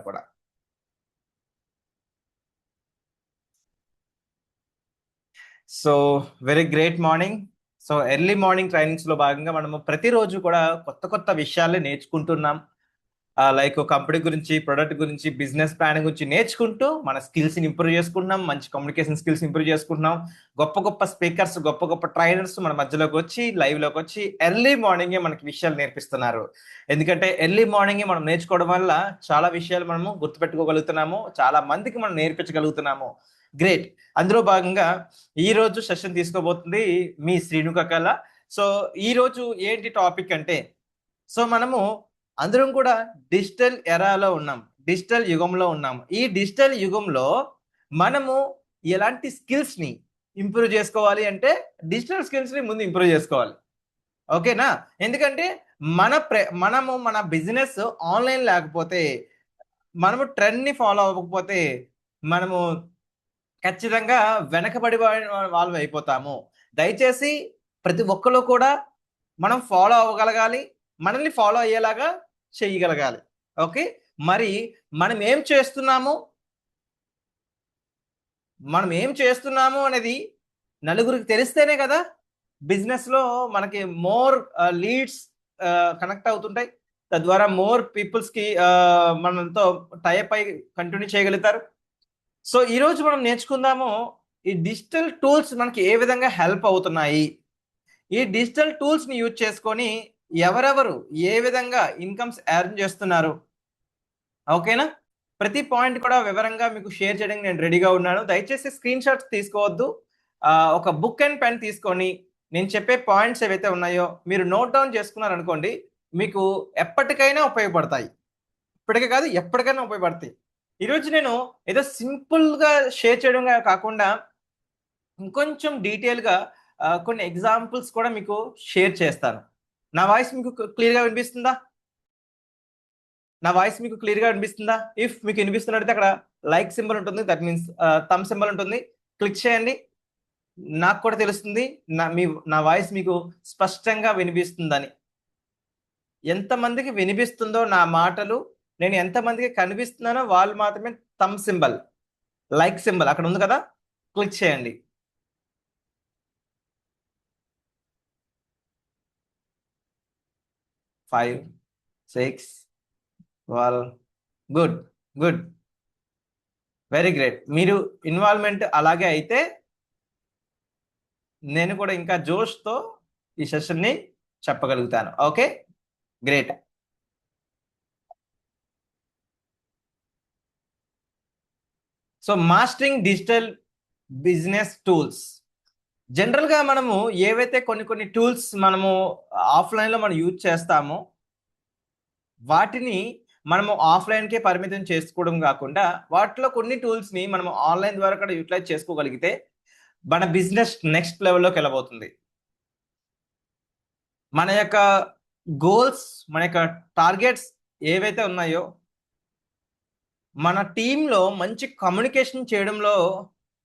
కూడా. So very great morning. So early morning trainings లో భాగంగా మనము ప్రతిరోజు కూడా కొత్త కొత్త విషయాలే నేర్చుకుంటున్నాం. లైక్ కంపెనీ గురించి, ప్రొడక్ట్ గురించి, బిజినెస్ ప్లాన్ గురించి నేర్చుకుంటూ మన స్కిల్స్ ని ఇంప్రూవ్ చేసుకుంటున్నాం. మంచి కమ్యూనికేషన్ స్కిల్స్ ఇంప్రూవ్ చేసుకుంటున్నాం. గొప్ప గొప్ప స్పీకర్స్, గొప్ప గొప్ప ట్రైనర్స్ మన మధ్యలోకి వచ్చి లైవ్ లోకి వచ్చి ఎర్లీ మార్నింగే మనకి విషయాలు నేర్పిస్తున్నారు. ఎందుకంటే ఎర్లీ మార్నింగే మనం నేర్చుకోవడం వల్ల చాలా విషయాలు మనము గుర్తుపెట్టుకోగలుగుతున్నాము, చాలా మందికి మనం నేర్పించగలుగుతున్నాము. గ్రేట్. అందులో భాగంగా ఈ రోజు సెషన్ తీసుకోబోతుంది మీ శ్రీనుక కళ. సో ఈ రోజు ఏంటి టాపిక్ అంటే, సో మనము అందరం కూడా డిజిటల్ ఎరాలో ఉన్నాం, డిజిటల్ యుగంలో ఉన్నాం. ఈ డిజిటల్ యుగంలో మనము ఎలాంటి స్కిల్స్ ని ఇంప్రూవ్ చేసుకోవాలి అంటే, డిజిటల్ స్కిల్స్ ని ముందు ఇంప్రూవ్ చేసుకోవాలి. ఓకేనా? ఎందుకంటే మనము మన బిజినెస్ ఆన్లైన్ లేకపోతే, మనము ట్రెండ్ ని ఫాలో అవ్వకపోతే మనము ఖచ్చితంగా వెనకబడి వాళ్ళు అయిపోతాము. దయచేసి ప్రతి ఒక్కరు కూడా మనం ఫాలో అవ్వగలగాలి, మనల్ని ఫాలో అయ్యేలాగా చేయగలగాలి. ఓకే. మరి మనం ఏం చేస్తున్నాము, అనేది నలుగురికి తెలిస్తేనే కదా బిజినెస్ లో మనకి మోర్ లీడ్స్ కనెక్ట్ అవుతుంటాయి. తద్వారా మోర్ పీపుల్స్ కి మనతో టైప్ అయి కంటిన్యూ చేయగలుగుతారు. సో ఈ రోజు మనం నేర్చుకుందాము, ఈ డిజిటల్ టూల్స్ మనకి ఏ విధంగా హెల్ప్ అవుతున్నాయి, ఈ డిజిటల్ టూల్స్ ని యూజ్ చేసుకొని ఎవరెవరు ఏ విధంగా ఇన్కమ్స్ ఎర్న్ చేస్తున్నారు. ఓకేనా? ప్రతి పాయింట్ కూడా వివరంగా మీకు షేర్ చేయడానికి నేను రెడీగా ఉన్నాను. దయచేసి స్క్రీన్ షాట్స్ తీసుకోవద్దు. ఒక బుక్ అండ్ పెన్ తీసుకొని నేను చెప్పే పాయింట్స్ ఏవైతే ఉన్నాయో మీరు నోట్ డౌన్ చేసుకున్నారు అనుకోండి, మీకు ఎప్పటికైనా ఉపయోగపడతాయి. ఇప్పటికే కాదు, ఎప్పటికైనా ఉపయోగపడతాయి. ఈరోజు నేను ఏదో సింపుల్ గా షేర్ చేయడం కాకుండా ఇంకొంచెం డీటెయిల్ గా కొన్ని ఎగ్జాంపుల్స్ కూడా మీకు షేర్ చేస్తాను. నా వాయిస్ మీకు క్లియర్ గా వినిపిస్తుందా? ఇఫ్ మీకు వినిపిస్తున్నట్లయితే అక్కడ లైక్ సింబల్ ఉంటుంది, దట్ మీన్స్ థమ్ సింబల్ ఉంటుంది, క్లిక్ చేయండి. నాకు కూడా తెలుస్తుంది నా వాయిస్ మీకు స్పష్టంగా వినిపిస్తుందని. ఎంతమందికి వినిపిస్తుందో నా మాటలు, నేను ఎంతమందికి కనిపిస్తున్నానో వాళ్ళు మాత్రమే థమ్ సింబల్, లైక్ సింబల్ అక్కడ ఉంది కదా, క్లిక్ చేయండి. 5, 6, 12. Good, good, very great. మీరు ఇన్వాల్వ్మెంట్ అలాగే అయితే నేను కూడా ఇంకా జోష్తో ఈ సెషన్ని చెప్పగలుగుతాను. Okay, great. So mastering digital business tools. General గా మనము ఏవైతే కొన్ని టూల్స్ మనము ఆఫ్లైన్ లో మనం యూజ్ చేస్తామో వాటిని మనము ఆఫ్లైన్ కే పరిమితం చేసుకోవడం కాకుండా, వాటిలో కొన్ని టూల్స్ ని మనము ఆన్లైన్ ద్వారా కూడా యూటిలైజ్ చేసుకోగలిగితే మన బిజినెస్ నెక్స్ట్ లెవెల్లోకి వెళ్ళబోతుంది. మన యొక్క గోల్స్, మన యొక్క టార్గెట్స్ ఏవైతే ఉన్నాయో, మన టీంలో మంచి కమ్యూనికేషన్ చేయడంలో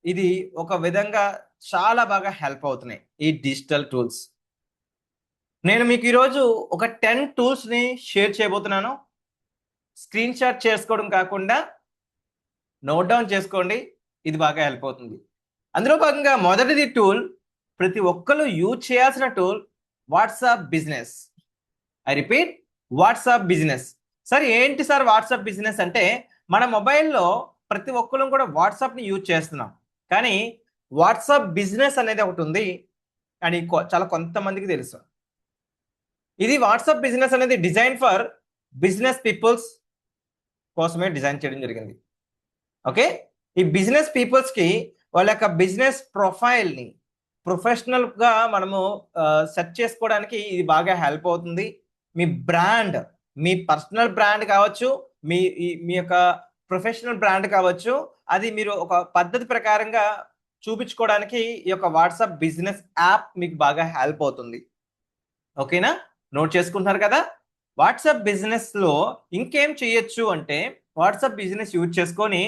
ఇది ఒక విధంగా చాలా బాగా హెల్ప్ అవుతున్నాయి ఈ డిజిటల్ టూల్స్. నేను మీకు ఈరోజు ఒక 10 టూల్స్ ని షేర్ చేయబోతున్నాను. స్క్రీన్ షాట్ చేసుకోవడం కాకుండా నోట్ డౌన్ చేసుకోండి, ఇది బాగా హెల్ప్ అవుతుంది. అందులో భాగంగా మొదటిది టూల్, ప్రతి ఒక్కరు యూజ్ చేయాల్సిన tool, WhatsApp business. I repeat, WhatsApp business. Sir ఏంటి సార్ వాట్సాప్ బిజినెస్ అంటే, మన మొబైల్లో ప్రతి ఒక్కరు కూడా వాట్సాప్ని యూజ్ చేస్తున్నాం, కానీ వాట్సాప్ బిజినెస్ అనేది ఒకటి ఉంది అని చాలా కొంతమందికి తెలుసు. ఇది వాట్సాప్ బిజినెస్ అనేది డిజైన్ ఫర్ బిజినెస్ పీపుల్స్ కోసమే డిజైన్ చేయడం జరిగింది. ఓకే, ఈ బిజినెస్ పీపుల్స్ కి వాళ్ళ యొక్క బిజినెస్ ప్రొఫైల్ ని ప్రొఫెషనల్ గా మనము సెట్ చేసుకోవడానికి ఇది బాగా హెల్ప్ అవుతుంది. మీ బ్రాండ్, మీ పర్సనల్ బ్రాండ్ కావచ్చు, మీ యొక్క ప్రొఫెషనల్ బ్రాండ్ కావచ్చు, అది మీరు ఒక పద్ధతి ప్రకారంగా చూపించుకోవడానికి ఈ యొక్క వాట్సాప్ బిజినెస్ యాప్ మీకు బాగా హెల్ప్ అవుతుంది. ఓకేనా? నోట్ చేసుకుంటున్నారు కదా? వాట్సాప్ బిజినెస్ లో ఇంకేం చేయొచ్చు అంటే, వాట్సాప్ బిజినెస్ యూజ్ చేసుకొని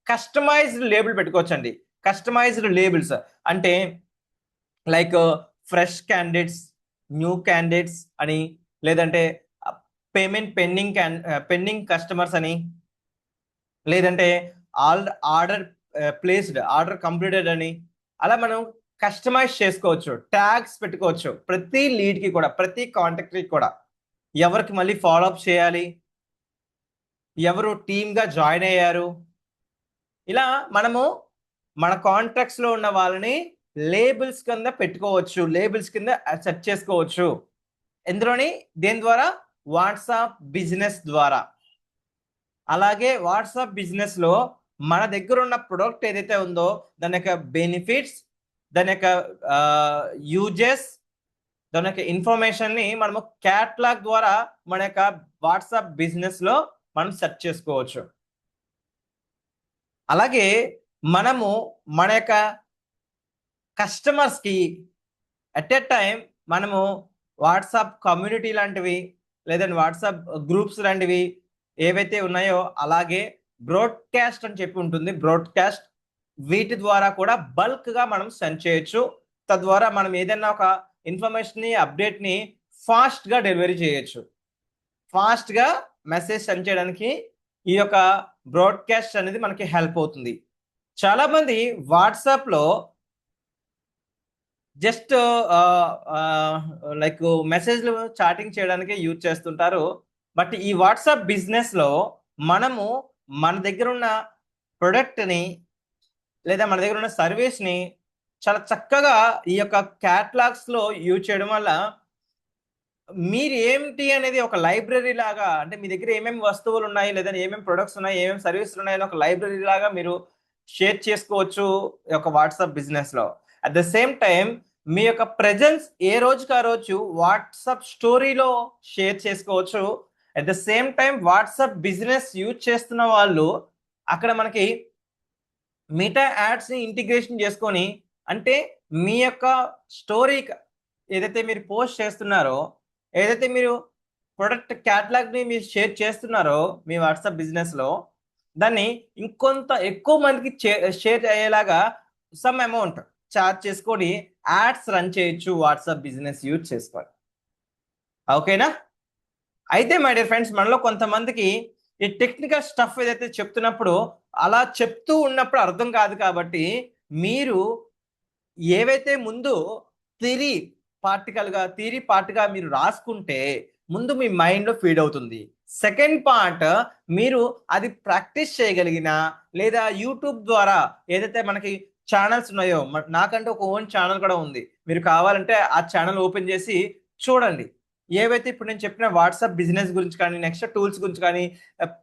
కస్టమైజ్డ్ లేబుల్ పెట్టుకోవచ్చండి. కస్టమైజ్డ్ లేబుల్స్ అంటే like fresh candidates, new candidates అని, లేదంటే పేమెంట్ పెండింగ్ కస్టమర్స్ అని, లేదంటే ఆర్డర్ ప్లేస్డ్, ఆర్డర్ కంప్లీటెడ్ అని, అలా మనం కస్టమైజ్ చేసుకోవచ్చు, ట్యాగ్స్ పెట్టుకోవచ్చు ప్రతి లీడ్కి కూడా, ప్రతి కాంటాక్ట్కి కూడా. ఎవరికి మళ్ళీ ఫాలోఅప్ చేయాలి, ఎవరు టీమ్గా జాయిన్ అయ్యారు, ఇలా మనము మన కాంట్రాక్ట్స్లో ఉన్న వాళ్ళని లేబుల్స్ కింద పెట్టుకోవచ్చు, లేబుల్స్ కింద సెట్ చేసుకోవచ్చు. ఎందులోని దేని ద్వారా? వాట్సాప్ బిజినెస్ ద్వారా. అలాగే వాట్సాప్ బిజినెస్లో మన దగ్గర ఉన్న ప్రొడక్ట్ ఏదైతే ఉందో దాని యొక్క బెనిఫిట్స్, దాని యొక్క యూజెస్, దాని యొక్క ఇన్ఫర్మేషన్ని మనము క్యాట్లాగ్ ద్వారా మన యొక్క వాట్సాప్ బిజినెస్లో మనం సెర్చ్ చేసుకోవచ్చు. అలాగే మనము మన యొక్క కస్టమర్స్కి అట్ ఎ టైం మనము వాట్సాప్ కమ్యూనిటీ లాంటివి, లేదంటే వాట్సాప్ గ్రూప్స్ లాంటివి ఏవైతే ఉన్నాయో, అలాగే బ్రాడ్కాస్ట్ అని చెప్పి ఉంటుంది, బ్రాడ్కాస్ట్, వీటి ద్వారా కూడా బల్క్గా మనం సెండ్ చేయొచ్చు. తద్వారా మనం ఏదైనా ఒక ఇన్ఫర్మేషన్ని, అప్డేట్ని ఫాస్ట్గా డెలివరీ చేయొచ్చు. ఫాస్ట్గా మెసేజ్ సెండ్ చేయడానికి ఈ యొక్క బ్రాడ్కాస్ట్ అనేది మనకి హెల్ప్ అవుతుంది. చాలామంది వాట్సాప్లో జస్ట్ లైక్ మెసేజ్లు చాటింగ్ చేయడానికి యూజ్ చేస్తుంటారు. బట్ ఈ వాట్సాప్ బిజినెస్లో మనము మన దగ్గర ఉన్న ప్రొడక్ట్ని లేదా మన దగ్గర ఉన్న సర్వీస్ని చాలా చక్కగా ఈ యొక్క క్యాటలాగ్స్లో యూజ్ చేయడం వల్ల మీరు ఏంటి అనేది ఒక లైబ్రరీ లాగా, అంటే మీ దగ్గర ఏమేమి వస్తువులు ఉన్నాయి, లేదా ఏమేమి ప్రొడక్ట్స్ ఉన్నాయి, ఏమేమి సర్వీసులు ఉన్నాయని ఒక లైబ్రరీ లాగా మీరు షేర్ చేసుకోవచ్చు ఈ యొక్క వాట్సాప్ బిజినెస్లో. అట్ ద సేమ్ టైం మీ యొక్క ప్రెజెన్స్ ఏ రోజుకి ఆ రోజు వాట్సాప్ స్టోరీలో షేర్ చేసుకోవచ్చు. At the same time WhatsApp business use చేస్తున్న వాళ్ళు అక్కడ మనకి మిగతా యాడ్స్ని ఇంటిగ్రేషన్ చేసుకొని, అంటే మీ యొక్క స్టోరీ ఏదైతే మీరు పోస్ట్ చేస్తున్నారో, ఏదైతే మీరు ప్రొడక్ట్ క్యాటలాగ్ని మీరు షేర్ చేస్తున్నారో మీ వాట్సాప్ బిజినెస్లో, దాన్ని ఇంకొంత ఎక్కువ మందికి షేర్ అయ్యేలాగా సమ్ అమౌంట్ చార్జ్ చేసుకొని యాడ్స్ రన్ చేయొచ్చు వాట్సాప్ బిజినెస్ యూజ్ చేసుకొని. ఓకేనా? అయితే మై డియర్ ఫ్రెండ్స్, మనలో కొంతమందికి ఈ టెక్నికల్ స్టఫ్ ఏదైతే చెప్తున్నప్పుడు అలా చెప్తూ ఉన్నప్పుడు అర్థం కాదు. కాబట్టి మీరు ఏవైతే ముందు థియరీ పార్ట్గా మీరు రాసుకుంటే ముందు మీ మైండ్లో ఫీడ్ అవుతుంది. సెకండ్ పార్ట్ మీరు అది ప్రాక్టీస్ చేయగలిగిన, లేదా యూట్యూబ్ ద్వారా ఏదైతే మనకి ఛానల్స్ ఉన్నాయో, నాకంటే ఒక ఓన్ ఛానల్ కూడా ఉంది, మీరు కావాలంటే ఆ ఛానల్ ఓపెన్ చేసి చూడండి. ఏవైతే ఇప్పుడు నేను చెప్పిన వాట్సాప్ బిజినెస్ గురించి కానీ, నెక్స్ట్ టూల్స్ గురించి కానీ,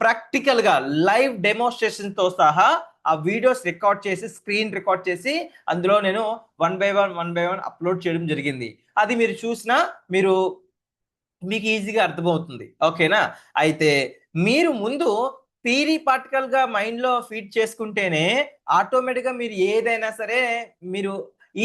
ప్రాక్టికల్గా లైవ్ డెమోన్స్ట్రేషన్తో సహా ఆ వీడియోస్ రికార్డ్ చేసి, స్క్రీన్ రికార్డ్ చేసి అందులో నేను వన్ బై వన్ అప్లోడ్ చేయడం జరిగింది. అది మీరు చూసినా మీకు ఈజీగా అర్థమవుతుంది. ఓకేనా? అయితే మీరు ముందు థియరీ పార్టికల్గా మైండ్లో ఫీడ్ చేసుకుంటేనే ఆటోమేటిక్గా మీరు ఏదైనా సరే మీరు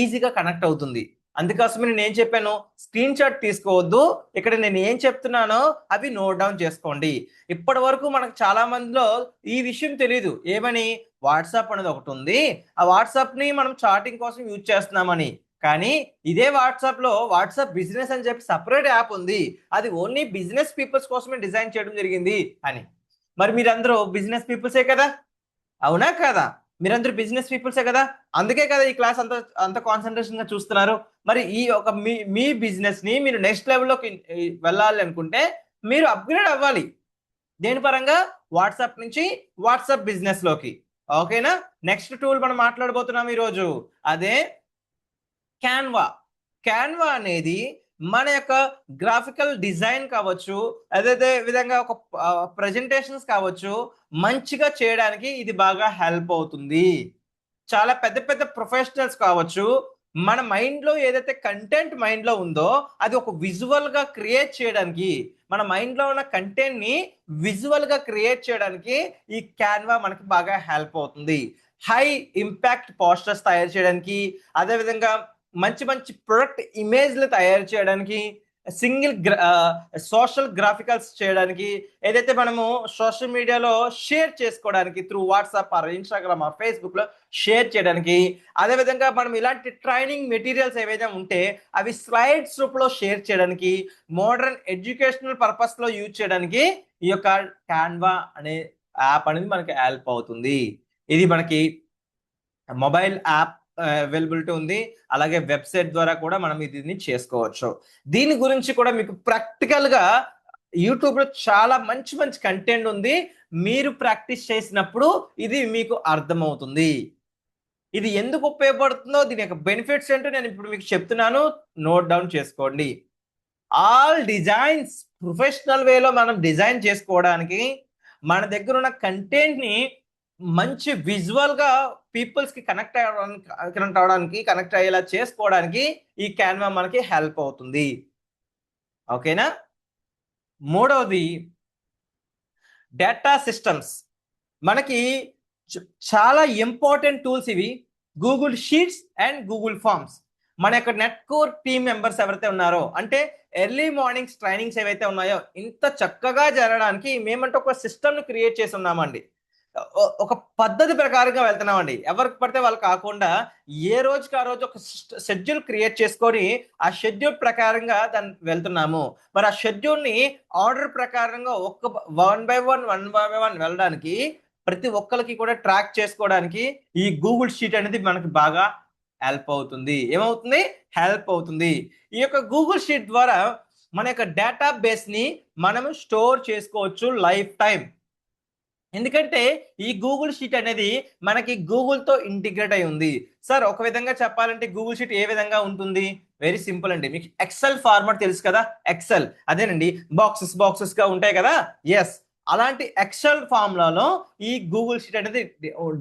ఈజీగా కనెక్ట్ అవుతుంది. అందుకోసమే నేను ఏం చెప్పాను, స్క్రీన్ షాట్ తీసుకోవద్దు, ఇక్కడ నేను ఏం చెప్తున్నానో అవి నోట్ డౌన్ చేసుకోండి. ఇప్పటి వరకు మనకు చాలా మందిలో ఈ విషయం తెలియదు, ఏమని, వాట్సాప్ అనేది ఒకటి ఉంది, ఆ వాట్సాప్ని మనం చాటింగ్ కోసం యూజ్ చేస్తున్నామని. కానీ ఇదే వాట్సాప్లో వాట్సాప్ బిజినెస్ అని చెప్పి సపరేట్ యాప్ ఉంది, అది ఓన్లీ బిజినెస్ పీపుల్స్ కోసమే డిజైన్ చేయడం జరిగింది అని. మరి మీరందరూ బిజినెస్ పీపుల్సే కదా, అవునా కదా? మీరందరూ బిజినెస్ పీపుల్సే కదా, అందుకే కదా ఈ క్లాస్ అంత కాన్సన్ట్రేషన్గా చూస్తున్నారు. మరి ఈ ఒక మీ బిజినెస్ని మీరు నెక్స్ట్ లెవెల్లోకి వెళ్ళాలి అనుకుంటే మీరు అప్గ్రేడ్ అవ్వాలి. దేని పరంగా? వాట్సాప్ నుంచి వాట్సాప్ బిజినెస్లోకి. ఓకేనా? నెక్స్ట్ టూల్ మనం మాట్లాడబోతున్నాం ఈరోజు, అదే క్యాన్వా. క్యాన్వా అనేది మన యొక్క గ్రాఫికల్ డిజైన్ కావచ్చు, అదే విధంగా ఒక ప్రజెంటేషన్స్ కావచ్చు, మంచిగా చేయడానికి ఇది బాగా హెల్ప్ అవుతుంది. చాలా పెద్ద పెద్ద ప్రొఫెషనల్స్ కావచ్చు, మన మైండ్లో ఏదైతే కంటెంట్ మైండ్లో ఉందో అది ఒక విజువల్గా క్రియేట్ చేయడానికి, మన మైండ్లో ఉన్న కంటెంట్ని విజువల్గా క్రియేట్ చేయడానికి ఈ క్యాన్వా మనకి బాగా హెల్ప్ అవుతుంది. హై ఇంపాక్ట్ పోస్టర్స్ తయారు చేయడానికి, అదేవిధంగా మంచి మంచి ప్రొడక్ట్ ఇమేజ్లు తయారు చేయడానికి, సోషల్ గ్రాఫికల్స్ చేయడానికి, ఏదైతే మనము సోషల్ మీడియాలో షేర్ చేసుకోవడానికి through WhatsApp or Instagram are ఫేస్బుక్లో షేర్ చేయడానికి, అదేవిధంగా మనం ఇలాంటి ట్రైనింగ్ మెటీరియల్స్ ఏవైతే ఉంటే అవి స్లైడ్స్ రూపంలో షేర్ చేయడానికి, మోడర్న్ ఎడ్యుకేషనల్ పర్పస్లో యూజ్ చేయడానికి ఈ యొక్క క్యాన్వా అనే యాప్ అనేది మనకి హెల్ప్ అవుతుంది. ఇది మనకి మొబైల్ యాప్ అవైలబిలిటీ ఉంది, అలాగే వెబ్సైట్ ద్వారా కూడా మనం దీన్ని చేసుకోవచ్చు. దీని గురించి కూడా మీకు ప్రాక్టికల్ గా యూట్యూబ్ లో చాలా మంచి మంచి కంటెంట్ ఉంది. మీరు ప్రాక్టీస్ చేసినప్పుడు ఇది మీకు అర్థమవుతుంది. ఇది ఎందుకు ఉపయోగపడుతుందో, దీని యొక్క బెనిఫిట్స్ ఏంటో నేను ఇప్పుడు మీకు చెప్తున్నాను, నోట్ డౌన్ చేసుకోండి. ఆల్ డిజైన్స్ ప్రొఫెషనల్ వేలో మనం డిజైన్ చేసుకోవడానికి, మన దగ్గర ఉన్న కంటెంట్ ని మంచి విజువల్ గా పీపుల్స్ కి కనెక్ట్ అయ్యేలా చేసుకోవడానికి ఈ క్యాన్వా మనకి హెల్ప్ అవుతుంది. ఓకేనా? మూడవది డేటా సిస్టమ్స్. మనకి చాలా ఇంపార్టెంట్ టూల్స్ ఇవి, Google sheets and Google forms. మన యొక్క నెట్ కోర్ టీమ్ మెంబర్స్ ఎవరైతే ఉన్నారో, అంటే ఎర్లీ మార్నింగ్స్ ట్రైనింగ్స్ ఏవైతే ఉన్నాయో ఇంత చక్కగా జరగడానికి మేమంటే ఒక సిస్టమ్ ని క్రియేట్ చేసి ఉన్నామండి. ఒక పద్ధతి ప్రకారంగా వెళ్తున్నామండి. ఎవరికి పడితే వాళ్ళు కాకుండా ఏ రోజుకి ఆ రోజు ఒక షెడ్యూల్ క్రియేట్ చేసుకొని ఆ షెడ్యూల్ ప్రకారంగా దాన్ని వెళ్తున్నాము. మరి ఆ షెడ్యూల్ ని ఆర్డర్ ప్రకారంగా వన్ బై వన్ వెళ్ళడానికి, ప్రతి ఒక్కరికి కూడా ట్రాక్ చేసుకోవడానికి ఈ గూగుల్ షీట్ అనేది మనకి బాగా హెల్ప్ అవుతుంది. ఏమవుతుంది? హెల్ప్ అవుతుంది. ఈ యొక్క గూగుల్ షీట్ ద్వారా మన యొక్క డేటా బేస్ ని మనము స్టోర్ చేసుకోవచ్చు లైఫ్ టైం. ఎందుకంటే ఈ గూగుల్ షీట్ అనేది మనకి గూగుల్ తో ఇంటిగ్రేట్ అయి ఉంది. సార్, ఒక విధంగా చెప్పాలంటే గూగుల్ షీట్ ఏ విధంగా ఉంటుంది? వెరీ సింపుల్ అండి. మీకు ఎక్సెల్ ఫార్మాట్ తెలుసు కదా, ఎక్సెల్ అదేనండి, బాక్సెస్ గా ఉంటాయి కదా. ఎస్, అలాంటి ఎక్సెల్ ఫార్ములాలో ఈ గూగుల్ షీట్ అనేది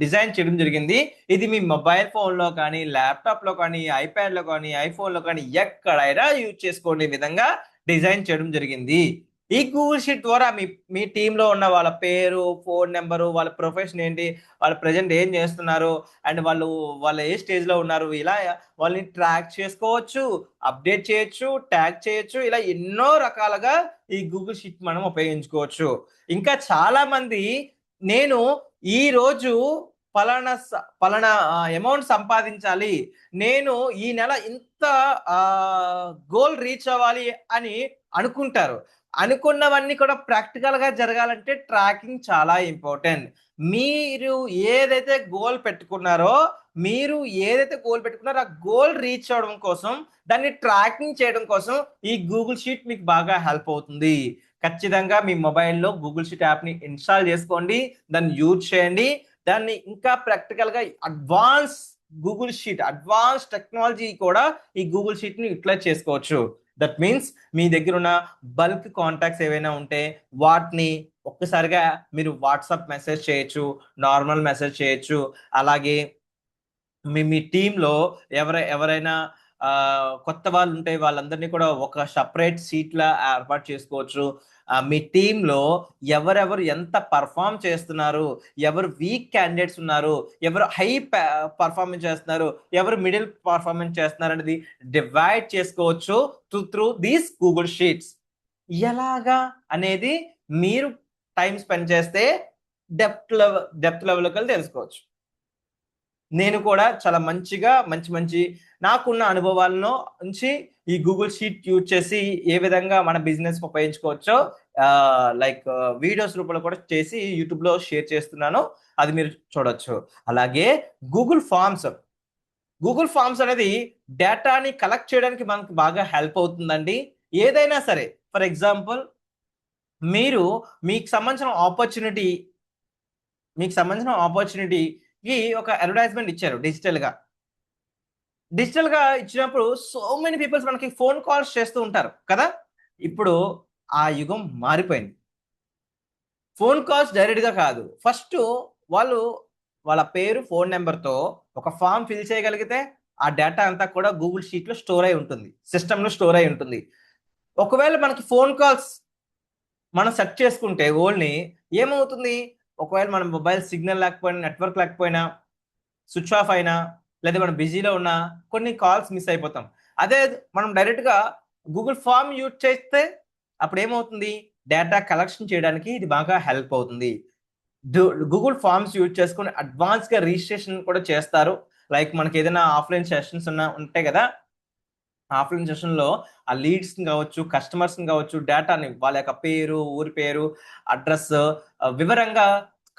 డిజైన్ చేయడం జరిగింది. ఇది మీ మొబైల్ ఫోన్ లో కానీ, ల్యాప్టాప్ లో కానీ, ఐప్యాడ్ లో కానీ, ఐఫోన్ లో కానీ ఎక్కడైనా యూజ్ చేసుకునే విధంగా డిజైన్ చేయడం జరిగింది. ఈ గూగుల్ షీట్ ద్వారా మీ టీంలో ఉన్న వాళ్ళ పేరు, ఫోన్ నెంబరు, వాళ్ళ ప్రొఫెషన్ ఏంటి, వాళ్ళు ప్రజెంట్ ఏం చేస్తున్నారు, అండ్ వాళ్ళు ఏ స్టేజ్ లో ఉన్నారు, ఇలా వాళ్ళని ట్రాక్ చేసుకోవచ్చు, అప్డేట్ చేయొచ్చు, ట్యాగ్ చేయొచ్చు. ఇలా ఎన్నో రకాలుగా ఈ గూగుల్ షీట్ మనం ఉపయోగించుకోవచ్చు. ఇంకా చాలా మంది, నేను ఈ రోజు పలానా అమౌంట్ సంపాదించాలి, నేను ఈ నెల ఇంత గోల్ రీచ్ అవ్వాలి అని అనుకుంటారు. అనుకున్నవన్నీ కూడా ప్రాక్టికల్ గా జరగాలంటే ట్రాకింగ్ చాలా ఇంపార్టెంట్. మీరు ఏదైతే గోల్ పెట్టుకున్నారో ఆ గోల్ రీచ్ అవడం కోసం, దాన్ని ట్రాకింగ్ చేయడం కోసం ఈ గూగుల్ షీట్ మీకు బాగా హెల్ప్ అవుతుంది. ఖచ్చితంగా మీ మొబైల్లో గూగుల్ షీట్ యాప్ ని ఇన్స్టాల్ చేసుకోండి, దాన్ని యూజ్ చేయండి. దాన్ని ఇంకా ప్రాక్టికల్ గా అడ్వాన్స్ టెక్నాలజీ కూడా ఈ గూగుల్ షీట్ ని యూటిలైజ్ చేసుకోవచ్చు. దట్ మీన్స్ మీ దగ్గర ఉన్న బల్క్ కాంటాక్ట్స్ ఏవైనా ఉంటే వాటిని ఒక్కసారిగా మీరు వాట్సాప్ మెసేజ్ చేయొచ్చు, నార్మల్ మెసేజ్ చేయొచ్చు. అలాగే మీ టీంలో ఎవరైనా కొత్త వాళ్ళు ఉంటే వాళ్ళందరినీ కూడా ఒక సపరేట్ సీట్లా ఏర్పాటు చేసుకోవచ్చు. మీ టీంలో ఎవరెవరు ఎంత పర్ఫామ్ చేస్తున్నారు, ఎవరు వీక్ క్యాండిడేట్స్ ఉన్నారు, ఎవరు హై పర్ఫార్మెన్స్ చేస్తున్నారు, ఎవరు మిడిల్ పర్ఫార్మెన్స్ చేస్తున్నారు అనేది డివైడ్ చేసుకోవచ్చు త్రూ దీస్ గూగుల్ షీట్స్. ఎలాగా అనేది మీరు టైం స్పెండ్ చేస్తే డెప్త్ లెవెల్కి తెలుసుకోవచ్చు. నేను కూడా చాలా మంచి నాకున్న అనుభవాలను నుంచి ఈ గూగుల్ షీట్ యూజ్ చేసి ఏ విధంగా మన బిజినెస్ ఉపయోగించుకోవచ్చో లైక్ వీడియోస్ రూపంలో కూడా చేసి యూట్యూబ్ లో షేర్ చేస్తున్నాను, అది మీరు చూడొచ్చు. అలాగే గూగుల్ ఫార్మ్స్ అనేది డేటాని కలెక్ట్ చేయడానికి మనకు బాగా హెల్ప్ అవుతుందండి. ఏదైనా సరే, ఫర్ ఎగ్జాంపుల్ మీకు సంబంధించిన ఆపర్చునిటీకి ఒక అడ్వర్టైజ్మెంట్ ఇచ్చారు డిజిటల్ గా ఇచ్చినప్పుడు సో మెనీ పీపుల్స్ మనకి ఫోన్ కాల్స్ చేస్తూ ఉంటారు కదా. ఇప్పుడు ఆ యుగం మారిపోయింది. ఫోన్ కాల్స్ డైరెక్ట్ గా కాదు, ఫస్ట్ వాళ్ళ పేరు, ఫోన్ నెంబర్తో ఒక ఫామ్ ఫిల్ చేయగలిగితే ఆ డేటా అంతా కూడా గూగుల్ షీట్ లో స్టోర్ అయి ఉంటుంది, సిస్టమ్ లో స్టోర్ అయి ఉంటుంది. ఒకవేళ మనకి ఫోన్ కాల్స్ మనం సెట్ చేసుకుంటే ఓన్లీ ఏమవుతుంది, ఒకవేళ మన మొబైల్ సిగ్నల్ లేకపోయినా, నెట్వర్క్ లేకపోయినా, స్విచ్ ఆఫ్ అయినా, లేదా మనం బిజీలో ఉన్నా కొన్ని కాల్స్ మిస్ అయిపోతాం. అదే మనం డైరెక్ట్ గా గూగుల్ ఫామ్ యూజ్ చేస్తే అప్పుడు ఏమవుతుంది, డేటా కలెక్షన్ చేయడానికి ఇది బాగా హెల్ప్ అవుతుంది. గూగుల్ ఫామ్స్ యూజ్ చేసుకుని అడ్వాన్స్ గా రిజిస్ట్రేషన్ కూడా చేస్తారు. లైక్ మనకి ఏదైనా ఆఫ్లైన్ సెషన్స్ ఉంటాయి కదా, ఆఫ్లైన్ సెషన్ లో ఆ లీడ్స్ కావచ్చు, కస్టమర్స్ కావచ్చు, డేటాని వాళ్ళ యొక్క పేరు, ఊరి పేరు, అడ్రస్ వివరంగా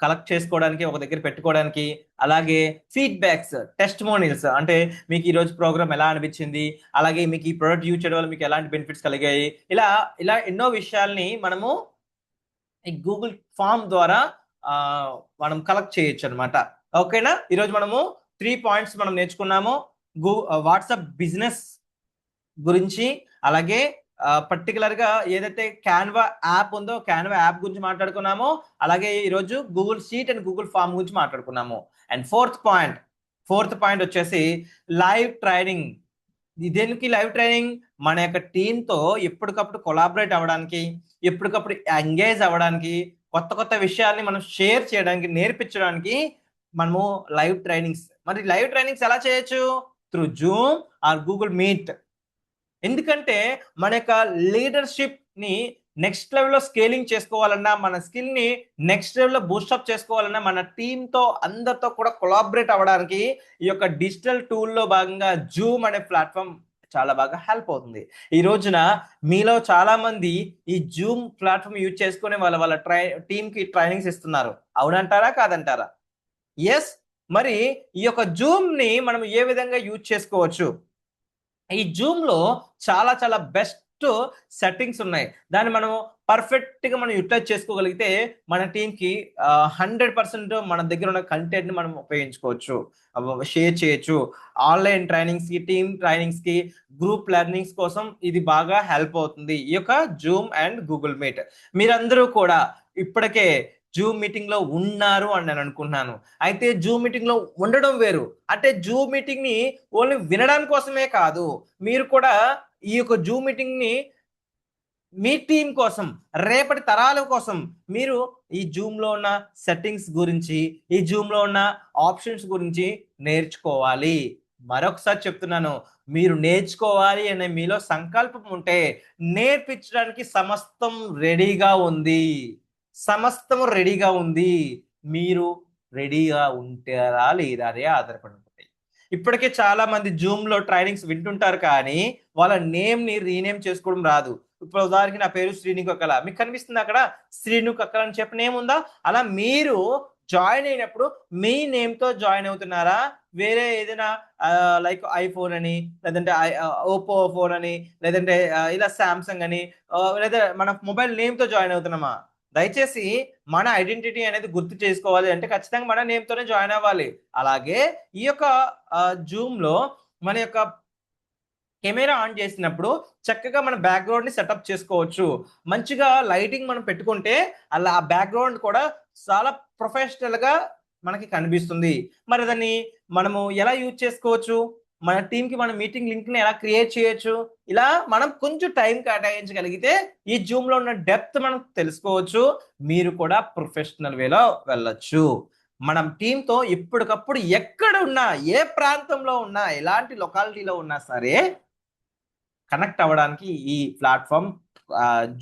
కలెక్ట్ చేసుకోవడానికి, ఒక దగ్గర పెట్టుకోవడానికి, అలాగే ఫీడ్బ్యాక్స్, టెస్టిమోనియల్స్, అంటే మీకు ఈరోజు ప్రోగ్రామ్ ఎలా అనిపించింది, అలాగే మీకు ఈ ప్రోడక్ట్ యూజ్ చేయడం వల్ల మీకు ఎలాంటి బెనిఫిట్స్ కలిగాయి, ఇలా ఇలా ఎన్నో విషయాల్ని మనము ఈ గూగుల్ ఫామ్ ద్వారా మనం కలెక్ట్ చేయొచ్చు అనమాట. ఓకేనా? ఈరోజు మనము 3 పాయింట్స్ మనం నేర్చుకున్నాము. వాట్సాప్ బిజినెస్ గురించి, అలాగే పర్టికులర్ గా ఏదైతే క్యాన్వా యాప్ ఉందో క్యాన్వా యాప్ గురించి మాట్లాడుకున్నామో, అలాగే ఈరోజు Google sheet and Google form గురించి మాట్లాడుకున్నాము. అండ్ ఫోర్త్ పాయింట్ వచ్చేసి లైవ్ ట్రైనింగ్. దేనికి లైవ్ ట్రైనింగ్? మన యొక్క టీంతో ఎప్పటికప్పుడు కొలాబరేట్ అవ్వడానికి, ఎప్పటికప్పుడు ఎంగేజ్ అవ్వడానికి, కొత్త కొత్త విషయాల్ని మనం షేర్ చేయడానికి, నేర్పించడానికి మనము లైవ్ ట్రైనింగ్స్. మరి లైవ్ ట్రైనింగ్స్ ఎలా చేయొచ్చు? Through Zoom are Google meet. ఎందుకంటే మన యొక్క లీడర్షిప్ ని నెక్స్ట్ లెవెల్లో స్కేలింగ్ చేసుకోవాలన్నా, మన స్కిల్ ని నెక్స్ట్ లెవెల్లో బూస్టప్ చేసుకోవాలన్నా, మన టీంతో అందరితో కూడా కొలాబరేట్ అవ్వడానికి ఈ యొక్క డిజిటల్ టూల్లో భాగంగా జూమ్ అనే ప్లాట్ఫామ్ చాలా బాగా హెల్ప్ అవుతుంది. ఈ రోజున మీలో చాలా మంది ఈ జూమ్ ప్లాట్ఫామ్ యూజ్ చేసుకుని వాళ్ళ టీమ్ కి ట్రైనింగ్స్ ఇస్తున్నారు. అవునంటారా కాదంటారా? ఎస్. మరి ఈ యొక్క జూమ్ ని మనం ఏ విధంగా యూజ్ చేసుకోవచ్చు? ఈ జూమ్ లో చాలా చాలా బెస్ట్ సెట్టింగ్స్ ఉన్నాయి. దాన్ని మనం పర్ఫెక్ట్ గా మనం యూటిలైజ్ చేసుకోగలిగితే మన టీమ్ కి 100% మన దగ్గర ఉన్న కంటెంట్ ని మనం ఉపయోగించుకోవచ్చు, షేర్ చేయొచ్చు. ఆన్లైన్ ట్రైనింగ్స్ కి, టీమ్ ట్రైనింగ్స్ కి, గ్రూప్ లెర్నింగ్స్ కోసం ఇది బాగా హెల్ప్ అవుతుంది, ఈ యొక్క జూమ్ అండ్ గూగుల్ మీట్. మీరందరూ కూడా ఇప్పటికే జూమ్ మీటింగ్ లో ఉన్నారు అని నేను అనుకుంటున్నాను. అయితే జూమ్ మీటింగ్ లో ఉండడం వేరు. అంటే జూమ్ మీటింగ్ ని ఓన్లీ వినడానికి కోసమే కాదు, మీరు కూడా ఈ యొక్క జూమ్ మీటింగ్ ని మీ టీం కోసం, రేపటి తరాల కోసం మీరు ఈ జూమ్ లో ఉన్న సెట్టింగ్స్ గురించి, ఈ జూమ్ లో ఉన్న ఆప్షన్స్ గురించి నేర్చుకోవాలి. మరొకసారి చెప్తున్నాను, మీరు నేర్చుకోవాలి అనే మీలో సంకల్పం ఉంటే నేర్పించడానికి సమస్తం రెడీగా ఉంది. సమస్తం రెడీగా ఉంది. మీరు రెడీగా ఉంటారా లేదా అదే ఆధారపడి ఉంటుంది. ఇప్పటికే చాలా మంది జూమ్ లో ట్రైనింగ్స్ వింటుంటారు, కానీ వాళ్ళ నేమ్ ని రీనేమ్ చేసుకోవడం రాదు. ఇప్పుడు ఉదాహరణకి నా పేరు శ్రీను కక్కల, మీకు కనిపిస్తుంది అక్కడ శ్రీను కక్కల అని చెప్పి నేమ్ ఉందా? అలా మీరు జాయిన్ అయినప్పుడు మీ నేమ్ తో జాయిన్ అవుతున్నారా? వేరే ఏదైనా లైక్ ఐఫోన్ అని, లేదంటే ఓప్పో ఫోన్ అని, లేదంటే ఇలా శాంసంగ్ అని, లేదా మన మొబైల్ నేమ్ తో జాయిన్ అవుతున్నామా? దయచేసి మన ఐడెంటిటీ అనేది గుర్తు చేసుకోవాలి అంటే ఖచ్చితంగా మన నేమ్ తోనే జాయిన్ అవ్వాలి. అలాగే ఈ యొక్క జూమ్ లో మన యొక్క కెమెరా ఆన్ చేసినప్పుడు చక్కగా మన బ్యాక్గ్రౌండ్ ని సెటప్ చేసుకోవచ్చు. మంచిగా లైటింగ్ మనం పెట్టుకుంటే అలా ఆ బ్యాక్గ్రౌండ్ కూడా చాలా ప్రొఫెషనల్ గా మనకి కనిపిస్తుంది. మరి దాన్ని మనము ఎలా యూజ్ చేసుకోవచ్చు? మన టీమ్ కి మన మీటింగ్ లింక్ ని ఎలా క్రియేట్ చేయొచ్చు? ఇలా మనం కొంచెం టైం కేటాయించగలిగితే ఈ జూమ్ లో ఉన్న డెప్త్ మనం తెలుసుకోవచ్చు. మీరు కూడా ప్రొఫెషనల్ వేలో వెళ్ళొచ్చు. మనం టీంతో ఎప్పటికప్పుడు ఎక్కడ ఉన్నా, ఏ ప్రాంతంలో ఉన్నా, ఎలాంటి లొకాలిటీలో ఉన్నా సరే కనెక్ట్ అవ్వడానికి ఈ ప్లాట్ఫామ్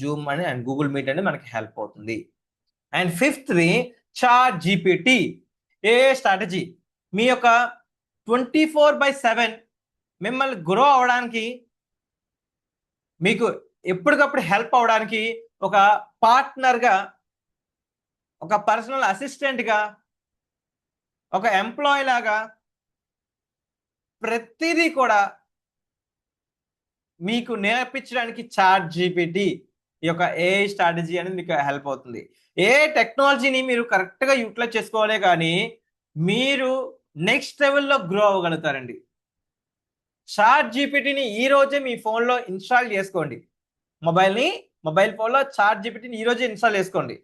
జూమ్ అని అండ్ గూగుల్ మీట్ అని మనకి హెల్ప్ అవుతుంది. అండ్ ఫిఫ్త్ది చాట్ జీపీటీ. ఏ స్ట్రాటజీ మీ యొక్క 24/7 మిమ్మల్ని గ్రో అవడానికి, మీకు ఎప్పటికప్పుడు హెల్ప్ అవడానికి, ఒక పార్ట్నర్గా, ఒక పర్సనల్ అసిస్టెంట్గా, ఒక ఎంప్లాయీ లాగా ప్రతిదీ కూడా మీకు నేర్పించడానికి చాట్ జీపీటీ ఈ యొక్క ఏఐ స్ట్రాటజీ అనేది మీకు హెల్ప్ అవుతుంది. ఏ టెక్నాలజీని మీరు కరెక్ట్గా యూటిలైజ్ చేసుకోవాలే కానీ మీరు నెక్స్ట్ లెవెల్లో గ్రో అవ్వగలుగుతారండి. చాట్ జీపీటీని ఈ రోజే మీ ఫోన్లో ఇన్స్టాల్ చేసుకోండి. మొబైల్ ఫోన్లో చాట్ జీపీటీని ఈ రోజే ఇన్స్టాల్ చేసుకోండి.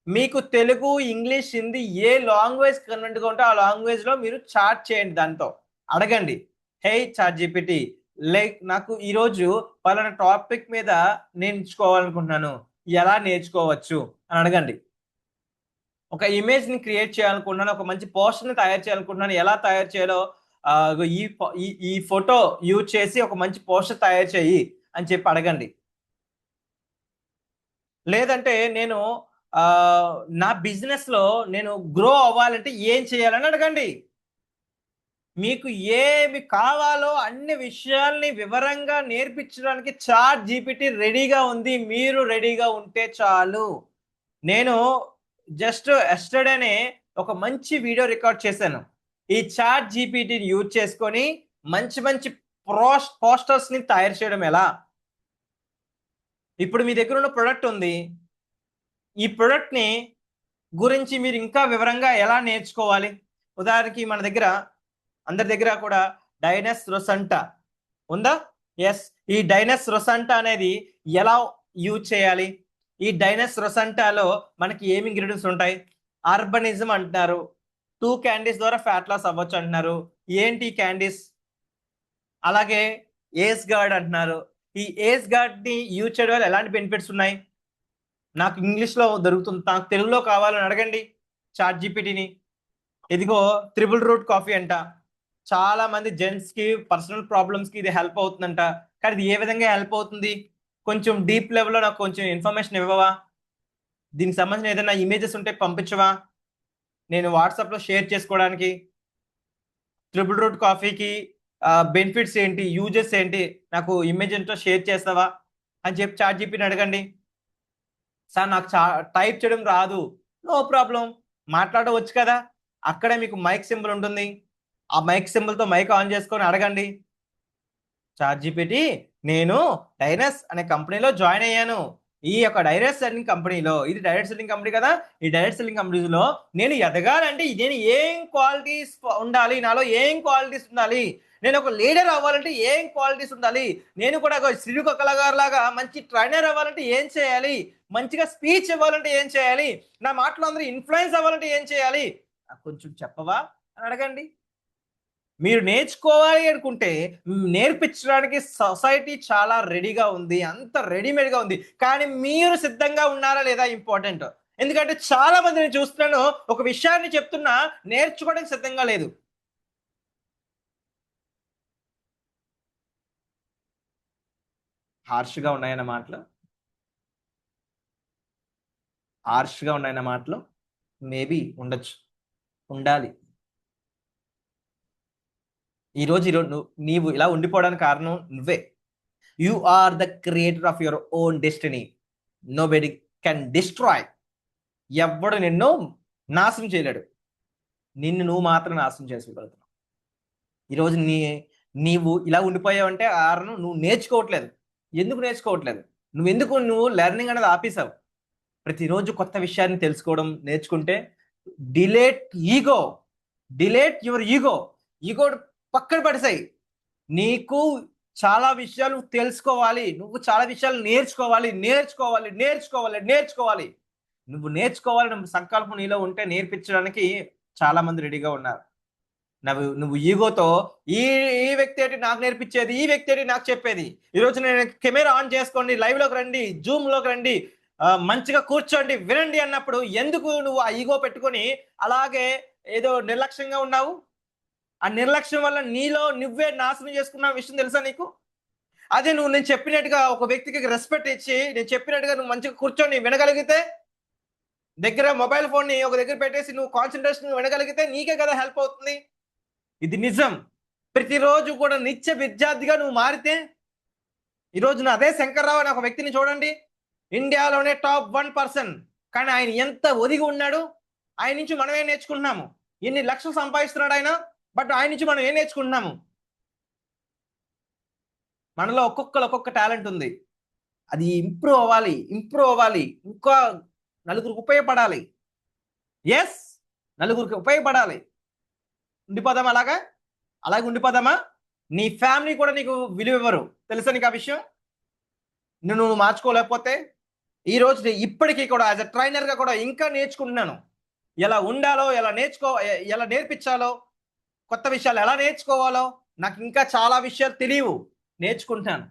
మీకు తెలుగు, ఇంగ్లీష్, హిందీ ఏ లాంగ్వేజ్ కన్వెంట్గా ఉంటే ఆ లాంగ్వేజ్లో మీరు చాట్ చేయండి. దాంతో అడగండి, హే చాట్ జీపీటీ, లైక్ నాకు ఈరోజు పలానా టాపిక్ మీద నేర్చుకోవాలనుకుంటున్నాను, ఎలా నేర్చుకోవచ్చు అని అడగండి. ఒక ఇమేజ్ ని క్రియేట్ చేయాలనుకుంటున్నాను, ఒక మంచి పోస్టర్ ని తయారు చేయాలనుకుంటున్నాను, ఎలా తయారు చేయాలో ఈ ఫోటో యూజ్ చేసి ఒక మంచి పోస్టర్ తయారు చేయి అని చెప్పి అడగండి. లేదంటే నేను నా బిజినెస్ లో నేను గ్రో అవ్వాలంటే ఏం చేయాలని అడగండి. మీకు ఏమి కావాలో అన్ని విషయాల్ని వివరంగా నేర్పించడానికి చాట్ జీపీటీ రెడీగా ఉంది. మీరు రెడీగా ఉంటే చాలు. నేను జస్ట్ ఎస్టర్డేనే ఒక మంచి వీడియో రికార్డ్ చేశాను. ఈ చాట్ జీపీటీని యూజ్ చేసుకొని మంచి మంచి పోస్టర్స్ ని తయారు చేయడం ఎలా. ఇప్పుడు మీ దగ్గర ఉన్న ప్రొడక్ట్ ఉంది. ఈ ప్రొడక్ట్ ని గురించి మీరు ఇంకా వివరంగా ఎలా నేర్చుకోవాలి. ఉదాహరణకి మన దగ్గర అందరి దగ్గర కూడా డైనస్ రొసంటా ఉందా? ఎస్. ఈ డైనస్ రొసంటా అనేది ఎలా యూజ్ చేయాలి, ఈ డైనస్ రొసంటాలో మనకి ఏమి ఇంగ్రీడియంట్స్ ఉంటాయి, అర్బనిజం అంటున్నారు, 2 క్యాండీస్ ద్వారా ఫ్యాట్ లాస్ అవ్వచ్చు అంటున్నారు. ఏంటి క్యాండీస్? అలాగే ఏస్ గార్డ్ అంటున్నారు. ఈ ఏస్ గార్డ్ ని యూజ్ చేయడం వల్ల ఎలాంటి బెనిఫిట్స్ ఉన్నాయి? నాకు ఇంగ్లీష్ లో దొరుకుతుంది, నాకు తెలుగులో కావాలని అడగండి చాట్ జీపీటీని. ఇదిగో త్రిబుల్ రూట్ కాఫీ అంట. చాలా మంది జెంట్స్ కి పర్సనల్ ప్రాబ్లమ్స్ కి ఇది హెల్ప్ అవుతుందంట. కానీ ఇది ఏ విధంగా హెల్ప్ అవుతుంది? కొంచెం డీప్ లెవెల్లో నాకు కొంచెం ఇన్ఫర్మేషన్ ఇవ్వవా? దీనికి సంబంధించిన ఏదైనా ఇమేజెస్ ఉంటే పంపించవా, నేను వాట్సాప్ లో షేర్ చేసుకోవడానికి. ట్రిపుల్ రూట్ కాఫీకి బెనిఫిట్స్ ఏంటి, యూజెస్ ఏంటి, నాకు ఇమేజ్ ఎంతో షేర్ చేస్తావా అని చెప్పి చాట్ జీపీని అడగండి. సార్ నాకు టైప్ చేయడం రాదు, నో ప్రాబ్లం, మాట్లాడవచ్చు కదా. అక్కడే మీకు మైక్ సింబల్ ఉంటుంది, ఆ మైక్ సింబల్ తో మైక్ ఆన్ చేసుకొని అడగండి. చాట్ జీపీటీ, నేను డైనస్ అనే కంపెనీలో జాయిన్ అయ్యాను. ఈ యొక్క డైరెక్ట్ సెల్లింగ్ కంపెనీలో, ఇది డైరెక్ట్ సెల్లింగ్ కంపెనీ కదా, ఈ డైరెక్ట్ సెల్లింగ్ కంపెనీలో నేను ఎదగాలంటే నేను ఏం క్వాలిటీస్ ఉండాలి, నాలో ఏం క్వాలిటీస్ ఉండాలి, నేను ఒక లీడర్ అవ్వాలంటే ఏం క్వాలిటీస్ ఉండాలి, నేను కూడా ఒక శ్రీరుక కళాగారు లాగా మంచి ట్రైనర్ అవ్వాలంటే ఏం చేయాలి, మంచిగా స్పీచ్ ఇవ్వాలంటే ఏం చేయాలి, నా మాటలో అందరూ ఇన్ఫ్లుయెన్స్ అవ్వాలంటే ఏం చేయాలి, నాకు కొంచెం చెప్పవా అని అడగండి. మీరు నేర్చుకోవాలి అనుకుంటే నేర్పించడానికి సొసైటీ చాలా రెడీగా ఉంది, అంత రెడీమేడ్గా ఉంది. కానీ మీరు సిద్ధంగా ఉన్నారా లేదా ఇంపార్టెంట్. ఎందుకంటే చాలా మందిని చూస్తున్నాను, ఒక విషయాన్ని చెప్తున్నా నేర్చుకోవడానికి సిద్ధంగా లేదు. హార్ష్గా ఉన్నాయన్న మాటలు, హార్ష్గా ఉన్నాయన్న మాటలు మేబీ ఉండొచ్చు, ఉండాలి. ఈరోజు నీవు ఇలా ఉండిపోవడానికి కారణం నువ్వే. You are the creator of your own destiny. Nobody can destroy. ఎవ్వడు నిన్ను నాశనం చేయలేడు, నిన్ను నువ్వు మాత్రం నాశనం చేసుకోగలుగుతున్నావు. ఈరోజు నీవు ఇలా ఉండిపోయావంటే కారణం నువ్వు నేర్చుకోవట్లేదు. ఎందుకు నేర్చుకోవట్లేదు? నువ్వు లెర్నింగ్ అనేది ఆపేసావు. ప్రతిరోజు కొత్త విషయాన్ని తెలుసుకోవడం నేర్చుకుంటే delete ego, delete your ego. Ego పక్కన పడేసాయి. నీకు చాలా విషయాలు తెలుసుకోవాలి, నువ్వు చాలా విషయాలు నేర్చుకోవాలి, నేర్చుకోవాలి, నేర్చుకోవాలి, నేర్చుకోవాలి. నువ్వు నేర్చుకోవాలి, నువ్వు సంకల్పం నీలో ఉంటే నేర్పించడానికి చాలా మంది రెడీగా ఉన్నారు. నువ్వు ఈగోతో ఈ ఈ వ్యక్తి ఏంటి నాకు నేర్పించేది, ఈ వ్యక్తి ఏంటి నాకు చెప్పేది, ఈరోజు నేను కెమెరా ఆన్ చేసుకోండి, లైవ్ లోకి రండి, జూమ్ లోకి రండి, మంచిగా కూర్చోండి, వినండి అన్నప్పుడు ఎందుకు నువ్వు ఆ ఈగో పెట్టుకొని అలాగే ఏదో నిర్లక్ష్యంగా ఉన్నావు? ఆ నిర్లక్ష్యం వల్ల నీలో నువ్వే నాశనం చేసుకున్న విషయం తెలుసా నీకు? అదే నేను చెప్పినట్టుగా ఒక వ్యక్తికి రెస్పెక్ట్ ఇచ్చి నేను చెప్పినట్టుగా నువ్వు మంచిగా కూర్చొని వినగలిగితే, దగ్గర మొబైల్ ఫోన్ ని ఒక దగ్గర పెట్టేసి నువ్వు కాన్సన్ట్రేషన్ వినగలిగితే నీకే కదా హెల్ప్ అవుతుంది. ఇది నిజం. ప్రతిరోజు కూడా నిత్య విద్యార్థిగా నువ్వు మారితే, ఈరోజు అదే శంకర్రావు అనే ఒక వ్యక్తిని చూడండి, ఇండియాలోనే టాప్ 1%. కానీ ఆయన ఎంత ఒదిగి ఉన్నాడు. ఆయన నుంచి మనం ఏం నేర్చుకుంటున్నాము? ఎన్ని లక్షలు సంపాదిస్తున్నాడు ఆయన, బట్ ఆయన నుంచి మనం ఏం నేర్చుకుంటున్నాము? మనలో ఒక్కొక్క టాలెంట్ ఉంది, అది ఇంప్రూవ్ అవ్వాలి, ఇంప్రూవ్ అవ్వాలి, ఇంకా నలుగురికి ఉపయోగపడాలి. ఎస్, నలుగురికి ఉపయోగపడాలి. ఉండిపోదామా అలాగా? అలాగే ఉండిపోదామా? నీ ఫ్యామిలీ కూడా నీకు విలువ ఇవ్వరు, తెలుసా నీకు ఆ విషయం? నువ్వు మార్చుకోలేకపోతే. ఈ రోజు ఇప్పటికీ కూడా యాజ్ అ ట్రైనర్గా కూడా ఇంకా నేర్చుకుంటున్నాను, ఎలా ఉండాలో, ఎలా నేర్పించాలో, కొత్త విషయాలు ఎలా నేర్చుకోవాలో నాకు ఇంకా చాలా విషయాలు తెలియవు. నేర్చుకుంటున్నాను.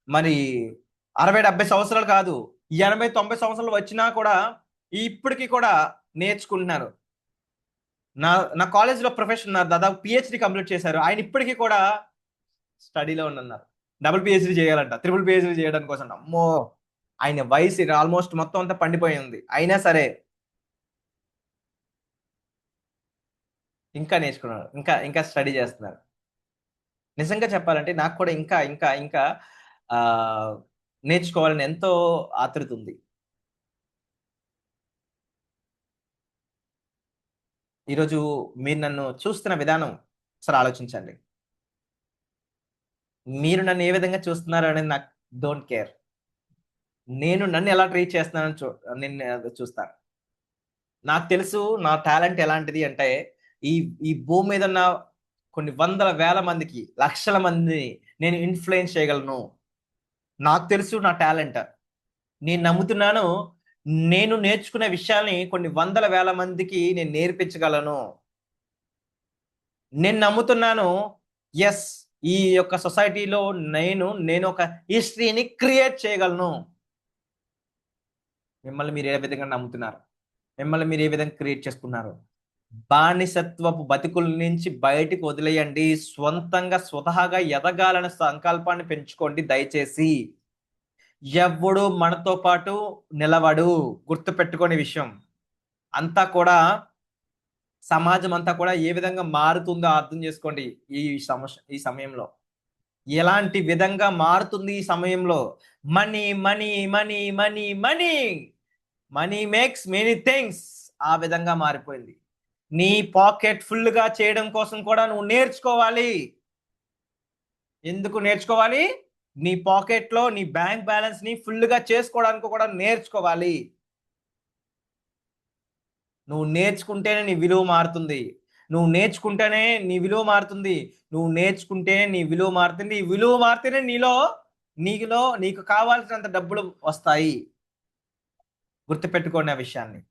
మరి 60-70 సంవత్సరాలు కాదు, 80-90 సంవత్సరాలు వచ్చినా కూడా ఇప్పటికీ కూడా నేర్చుకుంటున్నారు. నా కాలేజీలో ప్రొఫెషన్ దాదాపు పిహెచ్డి కంప్లీట్ చేశారు. ఆయన ఇప్పటికీ కూడా స్టడీలో ఉన్నారు. డబుల్ పిహెచ్డి చేయాలంట, ట్రిపుల్ పిహెచ్డి చేయడానికి కోసం. అమ్మో, ఆయన వయసు ఆల్మోస్ట్ మొత్తం అంతా పండిపోయింది, అయినా సరే ఇంకా నేర్చుకున్నారు, ఇంకా ఇంకా స్టడీ చేస్తున్నారు. నిజంగా చెప్పాలంటే నాకు కూడా ఇంకా ఇంకా ఇంకా నేర్చుకోవాలని ఎంతో ఆతృత ఉంది. ఈరోజు మీరు నన్ను చూస్తున్న విధానం ఒకసారి ఆలోచించండి. మీరు నన్ను ఏ విధంగా చూస్తున్నారు అనేది నాకు డోంట్ కేర్. నేను నన్ను ఎలా ట్రీట్ చేస్తున్నానని నేను చూస్తాను. నాకు తెలుసు నా టాలెంట్ ఎలాంటిది అంటే, ఈ ఈ భూమి మీద ఉన్న కొన్ని వందల వేల మందికి, లక్షల మందిని నేను ఇన్‌ఫ్లుయెన్స్ చేయగలను. నాకు తెలుసు నా టాలెంట్. నేను నమ్ముతున్నాను. నేను నేర్చుకునే విషయాల్ని కొన్ని వందల వేల మందికి నేను నేర్పించగలను. నేను నమ్ముతున్నాను. యెస్. ఈ యొక్క సొసైటీలో నేనొక హిస్టరీని క్రియేట్ చేయగలను. మిమ్మల్ని మీరు ఏ విధంగా నమ్ముతున్నారు? మిమ్మల్ని మీరు ఏ విధంగా క్రియేట్ చేసుకున్నారు? బానిసత్వపు బతుకుల నుంచి బయటికి వదిలేయండి. స్వతహాగా ఎదగాలనే సంకల్పాన్ని పెంచుకోండి దయచేసి. ఎవ్వడు మనతో పాటు నిలవడు. గుర్తుపెట్టుకోని విషయం. అంతా కూడా సమాజం అంతా కూడా ఏ విధంగా మారుతుందో అర్థం చేసుకోండి ఈ సమయంలో. ఎలాంటి విధంగా మారుతుంది ఈ సమయంలో? Money, money, money, money, money. Money makes many things. ఆ విధంగా మారిపోయింది. నీ పాకెట్ ఫుల్‌గా చేయడం కోసం కూడా నువ్వు నేర్చుకోవాలి. ఎందుకు నేర్చుకోవాలి? నీ పాకెట్‌లో నీ బ్యాంక్ బ్యాలెన్స్‌ని ఫుల్‌గా చేసుకోవడానికి కూడా నేర్చుకోవాలి. నువ్వు నేర్చుకుంటేనే నీ విలువ మారుతుంది. నువ్వు నేర్చుకుంటేనే నీ విలువ మారుతుంది. నువ్వు నేర్చుకుంటేనే నీ విలువ మారుతుంది. ఈ విలువ మారితేనే నీకు కావాల్సినంత డబ్బులు వస్తాయి. గుర్తుపెట్టుకోండి ఆ విషయాన్ని.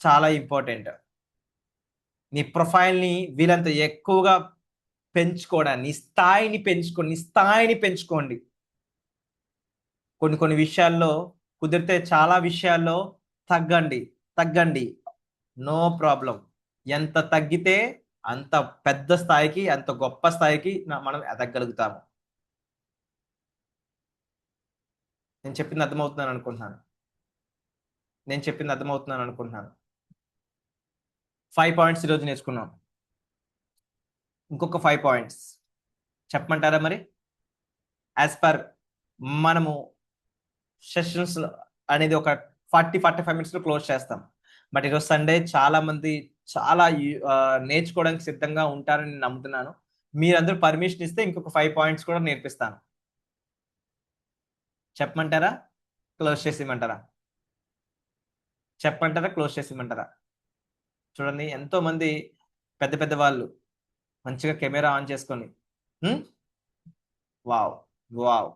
చాలా ఇంపార్టెంట్. నీ ప్రొఫైల్‌ని వీలంత ఎక్కువగా పెంచుకోవడాన్ని, నీ స్థాయిని పెంచుకోండి. కొన్ని విషయాల్లో కుదిరితే చాలా విషయాల్లో తగ్గండి. No problem. ఎంత తగ్గితే అంత పెద్ద స్థాయికి, అంత గొప్ప స్థాయికి మనం ఎదగలుగుతాము. నేను చెప్పింది అర్థమవుతుందని అనుకుంటున్నాను. 5 పాయింట్స్ ఈరోజు నేర్చుకున్నాం. ఇంకొక 5 పాయింట్స్ చెప్పమంటారా మరి? యాజ్ పర్ మనము సెషన్స్ అనేది ఒక 45 మినిట్స్‌లో క్లోజ్ చేస్తాం. బట్ ఈరోజు సండే చాలా మంది చాలా నేర్చుకోవడానికి సిద్ధంగా ఉంటారని నేను నమ్ముతున్నాను. మీరందరూ పర్మిషన్ ఇస్తే ఇంకొక 5 పాయింట్స్ కూడా నేర్పిస్తాను. చెప్పమంటారా? క్లోజ్ చేసేయమంటారా? క్లోజ్ చేసేయమంటారా? చూడండి ఎంతో మంది పెద్ద వాళ్ళు మంచిగా కెమెరా ఆన్ చేసుకొని వావ్! వావ్!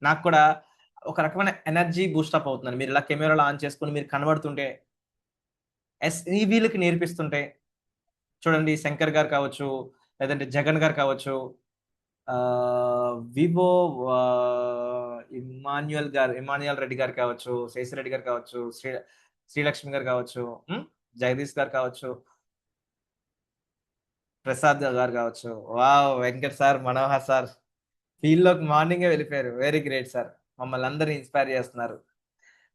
నాకు కూడా ఒక రకమైన ఎనర్జీ బూస్టప్ అవుతుందండి. మీరు ఇలా కెమెరాలు ఆన్ చేసుకొని మీరు కనబడుతుంటే, వీళ్ళకి నేర్పిస్తుంటే చూడండి శంకర్ గారు కావచ్చు, లేదంటే జగన్ గారు కావచ్చు, వివో ఇమాన్యుయల్ రెడ్డి గారు కావచ్చు, శేషిరెడ్డి గారు కావచ్చు, శ్రీలక్ష్మి గారు కావచ్చు, జగదీష్ గారు కావచ్చు, ప్రసాద్ గారు కావచ్చు. Wow! Venkat sir, Manohar sir ఫీల్డ్‌లోకి మార్నింగే వెళ్ళిపోయారు. Very great sir. మమ్మల్ని అందరిని ఇన్‌స్పైర్ చేస్తున్నారు.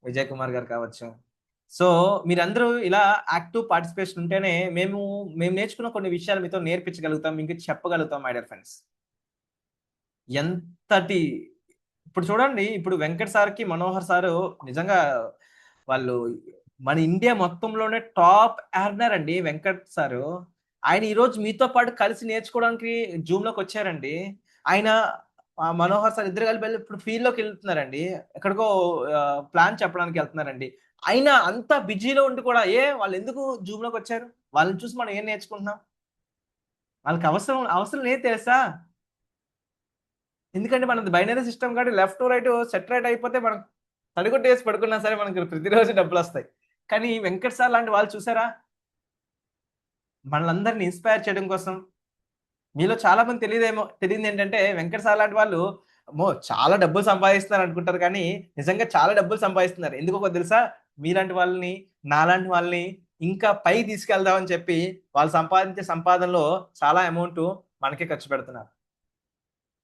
విజయ్ కుమార్ గారు కావచ్చు. సో, మీరందరూ ఇలా యాక్టివ్ పార్టిసిపేషన్ ఉంటేనే మేము నేర్చుకున్న కొన్ని విషయాలు మీతో నేర్పించగలుగుతాం. మీకు చెప్పగలుగుతాం మై డియర్ ఫ్రెండ్స్. ఎంతటి ఇప్పుడు చూడండి, ఇప్పుడు వెంకట్ సార్‌కి, మనోహర్ సారు నిజంగా వాళ్ళు మన ఇండియా మొత్తంలోనే టాప్ ఎర్నర్ అండి వెంకట్ సారు. ఆయన ఈరోజు మీతో పాటు కలిసి నేర్చుకోవడానికి జూమ్‌లోకొచ్చారండి. ఆయన మనోహర్ సార్ ఇద్దరు కలిపి ఇప్పుడు ఫీల్డ్‌లోకెళ్తున్నారండి. ఎక్కడికో ప్లాన్ చెప్పడానికి ఎళ్తున్నారండి. అయినా అంత బిజీలో ఉండి కూడా వాళ్ళెందుకు జూమ్‌లోకొచ్చారు? వాళ్ళని చూసి మనం ఏం నేర్చుకుంటున్నాం? వాళ్ళకి అవసరం లేదు తెలుసా? ఎందుకంటే మనది బైనరీ సిస్టమ్ కాబట్టి లెఫ్ట్, రైట్, సెట్ రైట్ అయిపోతే మనం తడిగుడ్డేసి పడుకున్నా సరే మనకి ప్రతిరోజు డబ్బులొస్తాయి. కానీ వెంకట్ సార్ లాంటి వాళ్ళు చూసారా? మనలందరిని ఇన్‌స్పైర్ చేయడం కోసం మీలో చాలా మంది తెలియదేంటంటే వెంకట్ సార్ లాంటి వాళ్ళు అమ్మో! చాలా డబ్బులు సంపాదిస్తున్నారు అనుకుంటారు కానీ నిజంగా చాలా డబ్బులు సంపాదిస్తున్నారు. ఎందుకో తెలుసా? మీలాంటి వాళ్ళని, నాలాంటి వాళ్ళని ఇంకా పైకి తీసుకెళ్దాం అని చెప్పి వాళ్ళు సంపాదించే సంపాదనలో చాలా అమౌంట్ మనకే ఖర్చు పెడుతున్నారు.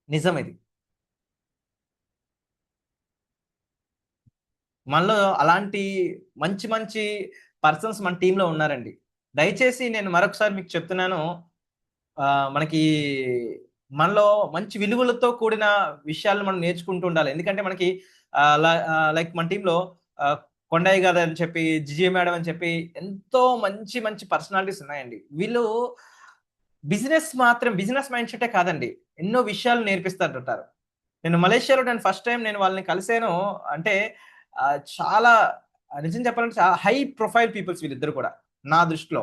నిజం ఇది. మనలో అలాంటి మంచి పర్సన్స్ మన టీమ్‌లో ఉన్నారండి. దయచేసి నేను మరొకసారి మీకు చెప్తున్నాను. మనకి మనలో మంచి విలువలతో కూడిన విషయాలను మనం నేర్చుకుంటూ ఉండాలి. ఎందుకంటే మనకి లైక్ మన టీంలో కొండయ్య గారు అని చెప్పి, జిజి మేడం అని చెప్పి ఎంతో మంచి మంచి పర్సనాలిటీస్ ఉన్నాయండి. వీళ్ళు బిజినెస్ మైండ్ సెటే కాదండి, ఎన్నో విషయాలు నేర్పిస్తారంటారు. నేను ఫస్ట్ టైం నేను వాళ్ళని కలిసాను అంటే చాలా నిజం చెప్పాలంటే చాలా హై ప్రొఫైల్ పీపుల్స్ వీళ్ళిద్దరు కూడా నా దృష్టిలో.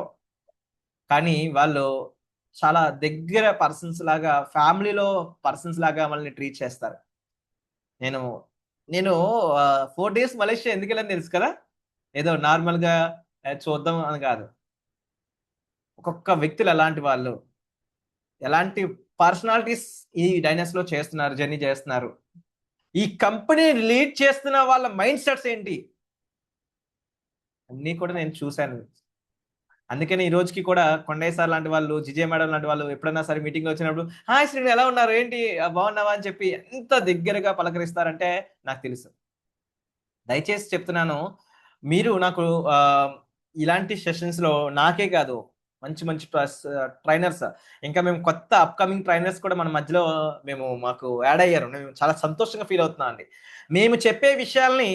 కానీ వాళ్ళు చాలా దగ్గర పర్సన్స్ లాగా, ఫ్యామిలీలో పర్సన్స్ లాగా మనల్ని ట్రీట్ చేస్తారు. నేను నేను 4 డేస్ మలేషియా ఎందుకెళ్ళానో తెలుసు కదా! ఏదో నార్మల్‌గా చూద్దాం అని కాదు. ఒక్కొక్క వ్యక్తులు ఎలాంటి వాళ్ళు, ఎలాంటి పర్సనాలిటీస్ ఈ డైనస్‌లో చేస్తున్నారు, జర్నీ చేస్తున్నారు. ఈ కంపెనీని లీడ్ చేస్తున్న వాళ్ళ మైండ్ సెట్స్ ఏంటి? అన్నీ కూడా నేను చూసాను. అందుకని ఈ రోజుకి కూడా కొండయ్య సార్ లాంటి వాళ్ళు, జిజే మేడం లాంటి వాళ్ళు ఎప్పుడైనా సరే మీటింగ్‌లో వచ్చినప్పుడు, "హాయ్ శ్రీను ఎలా ఉన్నారు? ఏంటి బాగున్నావా?" అని చెప్పి ఎంత దగ్గరగా పలకరిస్తారంటే నాకు తెలుసు. దయచేసి చెప్తున్నాను. మీరు నాకు ఇలాంటి సెషన్స్‌లో నాకే కాదు, మంచి మంచి ట్రైనర్స్, ఇంకా మేము కొత్త అప్‌కమింగ్ ట్రైనర్స్ కూడా మన మధ్యలో మాకు యాడ్ అయ్యారు. మేము చాలా సంతోషంగా ఫీల్ అవుతున్నాం అండి. మేము చెప్పే విషయాల్ని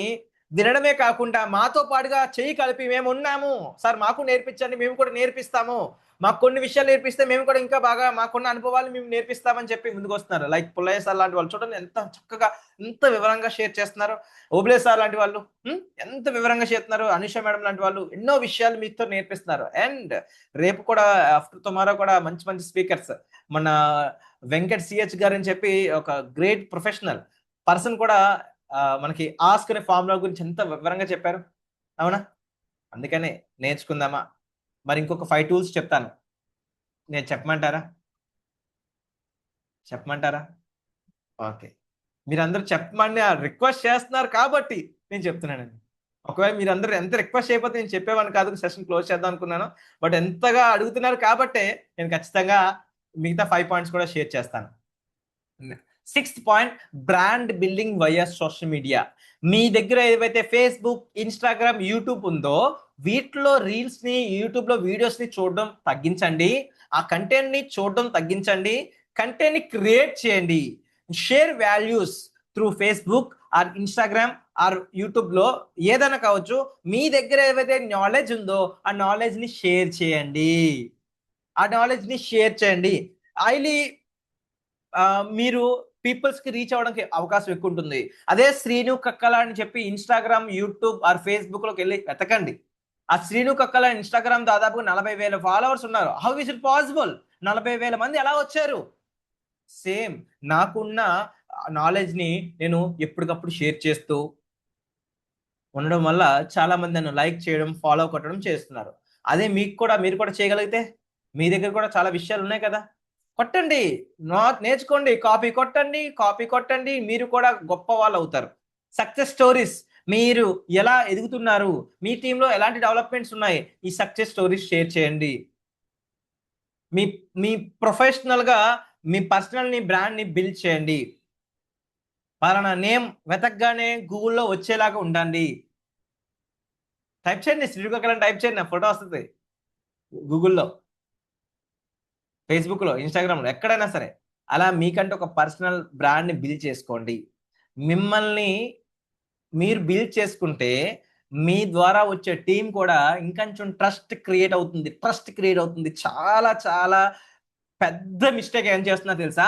వినడమే కాకుండా మాతో పాటుగా చెయ్యి కలిపి మేమున్నాము. సార్ మాకు నేర్పించండి, మేము కూడా నేర్పిస్తాము. మాకు కొన్ని విషయాలు నేర్పిస్తే మేము కూడా ఇంకా బాగా మాకున్న అనుభవాలు మేము నేర్పిస్తామని చెప్పి ముందుకొస్తున్నారు. లైక్ పుల్లయ్య సార్ లాంటి వాళ్ళు చూడండి ఎంత చక్కగా, ఎంత వివరంగా షేర్ చేస్తున్నారు. ఓబ్లే సార్ లాంటి వాళ్ళు ఎంత వివరంగా చేస్తున్నారు. అనుష మేడం లాంటి వాళ్ళు ఎన్నో విషయాలు మీతో నేర్పిస్తున్నారు. అండ్ రేపు కూడా ఆఫ్టర్ టుమారో కూడా మంచి మంచి స్పీకర్స్, మన వెంకట్ సిహెచ్ గారు అని చెప్పి ఒక గ్రేట్ ప్రొఫెషనల్ పర్సన్ కూడా మనకి ఆస్క్ అనే ఫార్ములా గురించి ఎంత వివరంగా చెప్పారు. అవునా? అందుకనే నేర్చుకుందామా? మరి ఇంకొక 5 టూల్స్ చెప్తాను. నేను చెప్పమంటారా? చెప్పమంటారా? ఓకే. మీరందరూ చెప్పమని రిక్వెస్ట్ చేస్తున్నారు కాబట్టి నేను చెప్తున్నానండి. ఒకవేళ మీరందరూ ఎంత రిక్వెస్ట్ చేయకపోతే నేను చెప్పేవాడిని కాదు. సెషన్ క్లోజ్ చేద్దాం అనుకున్నాను. బట్ ఎంతగా అడుగుతున్నారు కాబట్టే నేను ఖచ్చితంగా మిగతా 5 పాయింట్స్ కూడా షేర్ చేస్తాను. Sixth point, brand building via social media. మీ దగ్గర ఏవైతే ఫేస్బుక్, ఇన్స్టాగ్రామ్, యూట్యూబ్ ఉందో వీటిలో రీల్స్ ని, యూట్యూబ్ లో వీడియోస్ ని చూడడం తగ్గించండి. ఆ కంటెంట్ ని చూడడం తగ్గించండి. కంటెంట్ ని క్రియేట్ చేయండి. Share values through Facebook or Instagram are YouTube లో ఏదైనా కావచ్చు. మీ దగ్గర ఏవైతే నాలెడ్జ్ ఉందో ఆ నాలెడ్జ్ ని షేర్ చేయండి. హైలీ మీరు పీపుల్స్ కి రీచ్ అవ్వడానికి అవకాశం ఎక్కువ ఉంటుంది. అదే శ్రీను కక్కల అని చెప్పి ఇన్స్టాగ్రామ్, యూట్యూబ్ ఆర్ ఫేస్బుక్ లోకి వెళ్ళి వెతకండి. ఆ శ్రీను కక్కల ఇన్స్టాగ్రామ్ దాదాపు 40,000 ఫాలోవర్స్ ఉన్నారు. How is it possible? 40,000 మంది ఎలా వచ్చారు? సేమ్ నాకున్న నాలెడ్జ్ ని నేను ఎప్పటికప్పుడు షేర్ చేస్తూ ఉండడం వల్ల చాలా మంది నన్ను లైక్ చేయడం, ఫాలో కొట్టడం చేస్తున్నారు. అదే మీరు కూడా చేయగలిగితే మీ దగ్గర కూడా చాలా విషయాలు ఉన్నాయి కదా, కొట్టండి. నేర్చుకోండి, కాపీ కొట్టండి. మీరు కూడా గొప్ప వాళ్ళు అవుతారు. సక్సెస్ స్టోరీస్, మీరు ఎలా ఎదుగుతున్నారు, మీ టీంలో ఎలాంటి డెవలప్మెంట్స్ ఉన్నాయి, ఈ సక్సెస్ స్టోరీస్ షేర్ చేయండి. మీ మీ ప్రొఫెషనల్ గా మీ పర్సనల్ ని, బ్రాండ్ ని బిల్డ్ చేయండి. పలానా నేమ్ వెతకగానే గూగుల్లో వచ్చేలాగా ఉండండి. టైప్ చేయండి, శ్రీకాకుళం టైప్ చేయండి, నా ఫోటో వస్తుంది గూగుల్లో, ఫేస్బుక్లో, ఇన్స్టాగ్రామ్లో, ఎక్కడైనా సరే. అలా మీకంటే ఒక పర్సనల్ బ్రాండ్ని బిల్డ్ చేసుకోండి. మిమ్మల్ని మీరు బిల్డ్ చేసుకుంటే మీ ద్వారా వచ్చే టీం కూడా ఇంకొంచెం ట్రస్ట్ క్రియేట్ అవుతుంది. చాలా చాలా పెద్ద మిస్టేక్ ఏం చేస్తున్నా తెలుసా?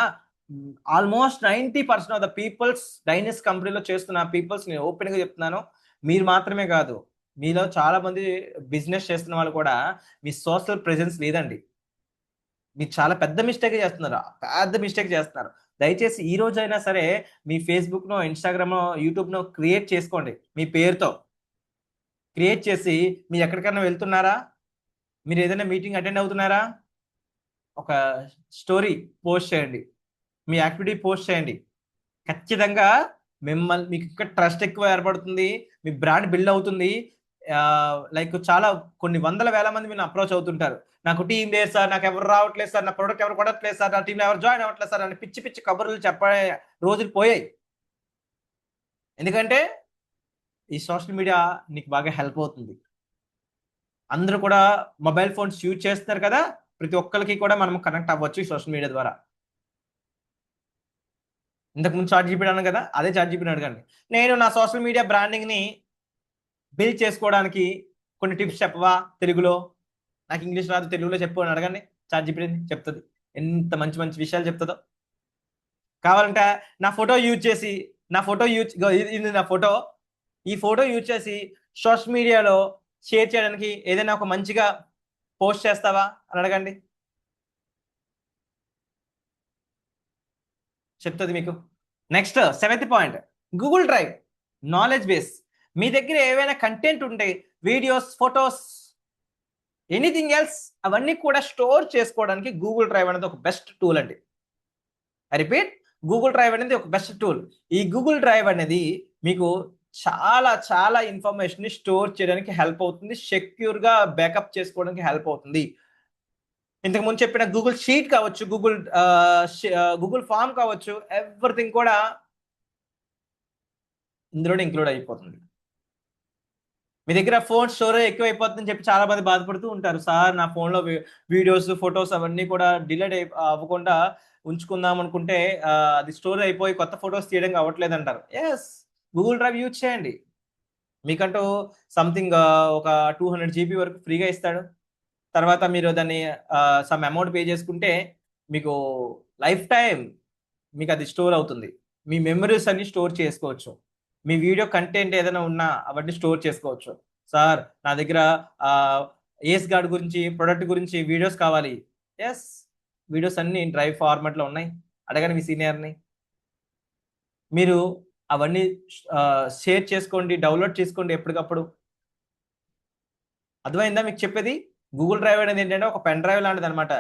ఆల్మోస్ట్ 90% ఆఫ్ ద పీపుల్స్ డైనస్ కంపెనీలో చేస్తున్న పీపుల్స్, నేను ఓపెన్ గా చెప్తున్నాను, మీరు మాత్రమే కాదు, మీలో చాలా మంది బిజినెస్ చేస్తున్న వాళ్ళు కూడా మీ సోషల్ ప్రెజెన్స్ లేదండి. మీరు చాలా పెద్ద మిస్టేక్ చేస్తున్నారు. దయచేసి ఈ రోజైనా సరే మీ ఫేస్బుక్ నో, ఇన్స్టాగ్రామ్ నో, యూట్యూబ్ నో క్రియేట్ చేసుకోండి. మీ పేరుతో క్రియేట్ చేసి మీరు ఎక్కడికైనా వెళ్తున్నారా, మీరు ఏదైనా మీటింగ్ అటెండ్ అవుతున్నారా, ఒక స్టోరీ పోస్ట్ చేయండి, మీ యాక్టివిటీ పోస్ట్ చేయండి. ఖచ్చితంగా మీకు ఇంకా ట్రస్ట్ ఎక్కువ ఏర్పడుతుంది. మీ బ్రాండ్ బిల్డ్ అవుతుంది. లైక్ చాలా కొన్ని వందల వేల మంది మీరు అప్రోచ్ అవుతుంటారు. నాకు టీం లేదు సార్, నాకు ఎవరు రావట్లేదు సార్, నా ప్రొడక్ట్ ఎవరు కొనట్లేదు సార్, నా టీంలో ఎవరు జాయిన్ అవ్వట్లేదు సార్ అని పిచ్చి పిచ్చి కబుర్లు చెప్పే రోజులు పోయాయి. ఎందుకంటే ఈ సోషల్ మీడియా నీకు బాగా హెల్ప్ అవుతుంది. అందరూ కూడా మొబైల్ ఫోన్స్ యూజ్ చేస్తున్నారు కదా, ప్రతి ఒక్కరికి కూడా మనం కనెక్ట్ అవ్వచ్చు ఈ సోషల్ మీడియా ద్వారా. ఇంతకుముందు చాట్ జీపీటీ అన్నాను కదా, అదే చాట్ జీపీటీ అడగండి. నేను నా సోషల్ మీడియా బ్రాండింగ్ని బిల్డ్ చేసుకోవడానికి కొన్ని టిప్స్ చెప్పవా తెలుగులో, నాకు ఇంగ్లీష్ రాదు తెలుగులో చెప్పు అని అడగండి, చాట్ జీపీటీ చెప్తుంది. ఎంత మంచి మంచి విషయాలు చెప్తుందో. కావాలంటే నా ఫోటో యూజ్ చేసి, ఇది నా ఫోటో, ఈ ఫోటో యూజ్ చేసి సోషల్ మీడియాలో షేర్ చేయడానికి ఏదైనా ఒక మంచిగా పోస్ట్ చేస్తావా అని అడగండి, చెప్తుంది మీకు. Next 7th point, Google Drive knowledge base. మీ దగ్గర ఏవైనా కంటెంట్ ఉంటే, వీడియోస్, ఫొటోస్, ఎనీథింగ్ ఎల్స్, అవన్నీ కూడా స్టోర్ చేసుకోవడానికి గూగుల్ డ్రైవ్ అనేది ఒక బెస్ట్ టూల్ అండి. ఐ రిపీట్, గూగుల్ డ్రైవ్ అనేది ఒక బెస్ట్ టూల్. ఈ గూగుల్ డ్రైవ్ అనేది మీకు చాలా చాలా ఇన్ఫర్మేషన్ ని స్టోర్ చేయడానికి హెల్ప్ అవుతుంది, సెక్యూర్ గా బ్యాకప్ చేసుకోవడానికి హెల్ప్ అవుతుంది. ఇంతకు ముందు చెప్పిన గూగుల్ షీట్ కావచ్చు, గూగుల్ ఫామ్ కావచ్చు, ఎవ్రీథింగ్ కూడా ఇందులోనే ఇంక్లూడ్ అయిపోతుంది. మీ దగ్గర ఫోన్ స్టోరేజ్ ఎక్కువ అయిపోతుందని చెప్పి చాలా మంది బాధపడుతూ ఉంటారు. సార్ నా ఫోన్లో వీడియోస్, ఫొటోస్ అవన్నీ కూడా డిలీట్ అవ్వకుండా ఉంచుకుందాం అనుకుంటే అది స్టోర్ అయిపోయి కొత్త ఫొటోస్ తీయడం అవ్వట్లేదు అంటారు. ఎస్, గూగుల్ డ్రైవ్ యూజ్ చేయండి. మీకంటూ సంథింగ్ ఒక 200 GB వరకు ఫ్రీగా ఇస్తాడు. తర్వాత మీరు దాన్ని సమ్ అమౌంట్ పే చేసుకుంటే మీకు లైఫ్ టైం మీకు అది స్టోర్ అవుతుంది. మీ మెమరీస్ అన్ని స్టోర్ చేసుకోవచ్చు. మీ వీడియో కంటెంట్ ఏదైనా ఉన్నా అవన్నీ స్టోర్ చేసుకోవచ్చు. సార్ నా దగ్గర ఏస్ గార్డ్ గురించి, ప్రొడక్ట్ గురించి వీడియోస్ కావాలి. ఎస్, వీడియోస్ అన్ని డ్రైవ్ ఫార్మాట్లో ఉన్నాయి, అడగండి మీ సీనియర్ని. మీరు అవన్నీ షేర్ చేసుకోండి, డౌన్లోడ్ చేసుకోండి ఎప్పటికప్పుడు. అర్థమైందా మీకు చెప్పేది? గూగుల్ డ్రైవ్ అనేది ఏంటంటే ఒక పెన్ డ్రైవ్ లాంటిది అనమాట,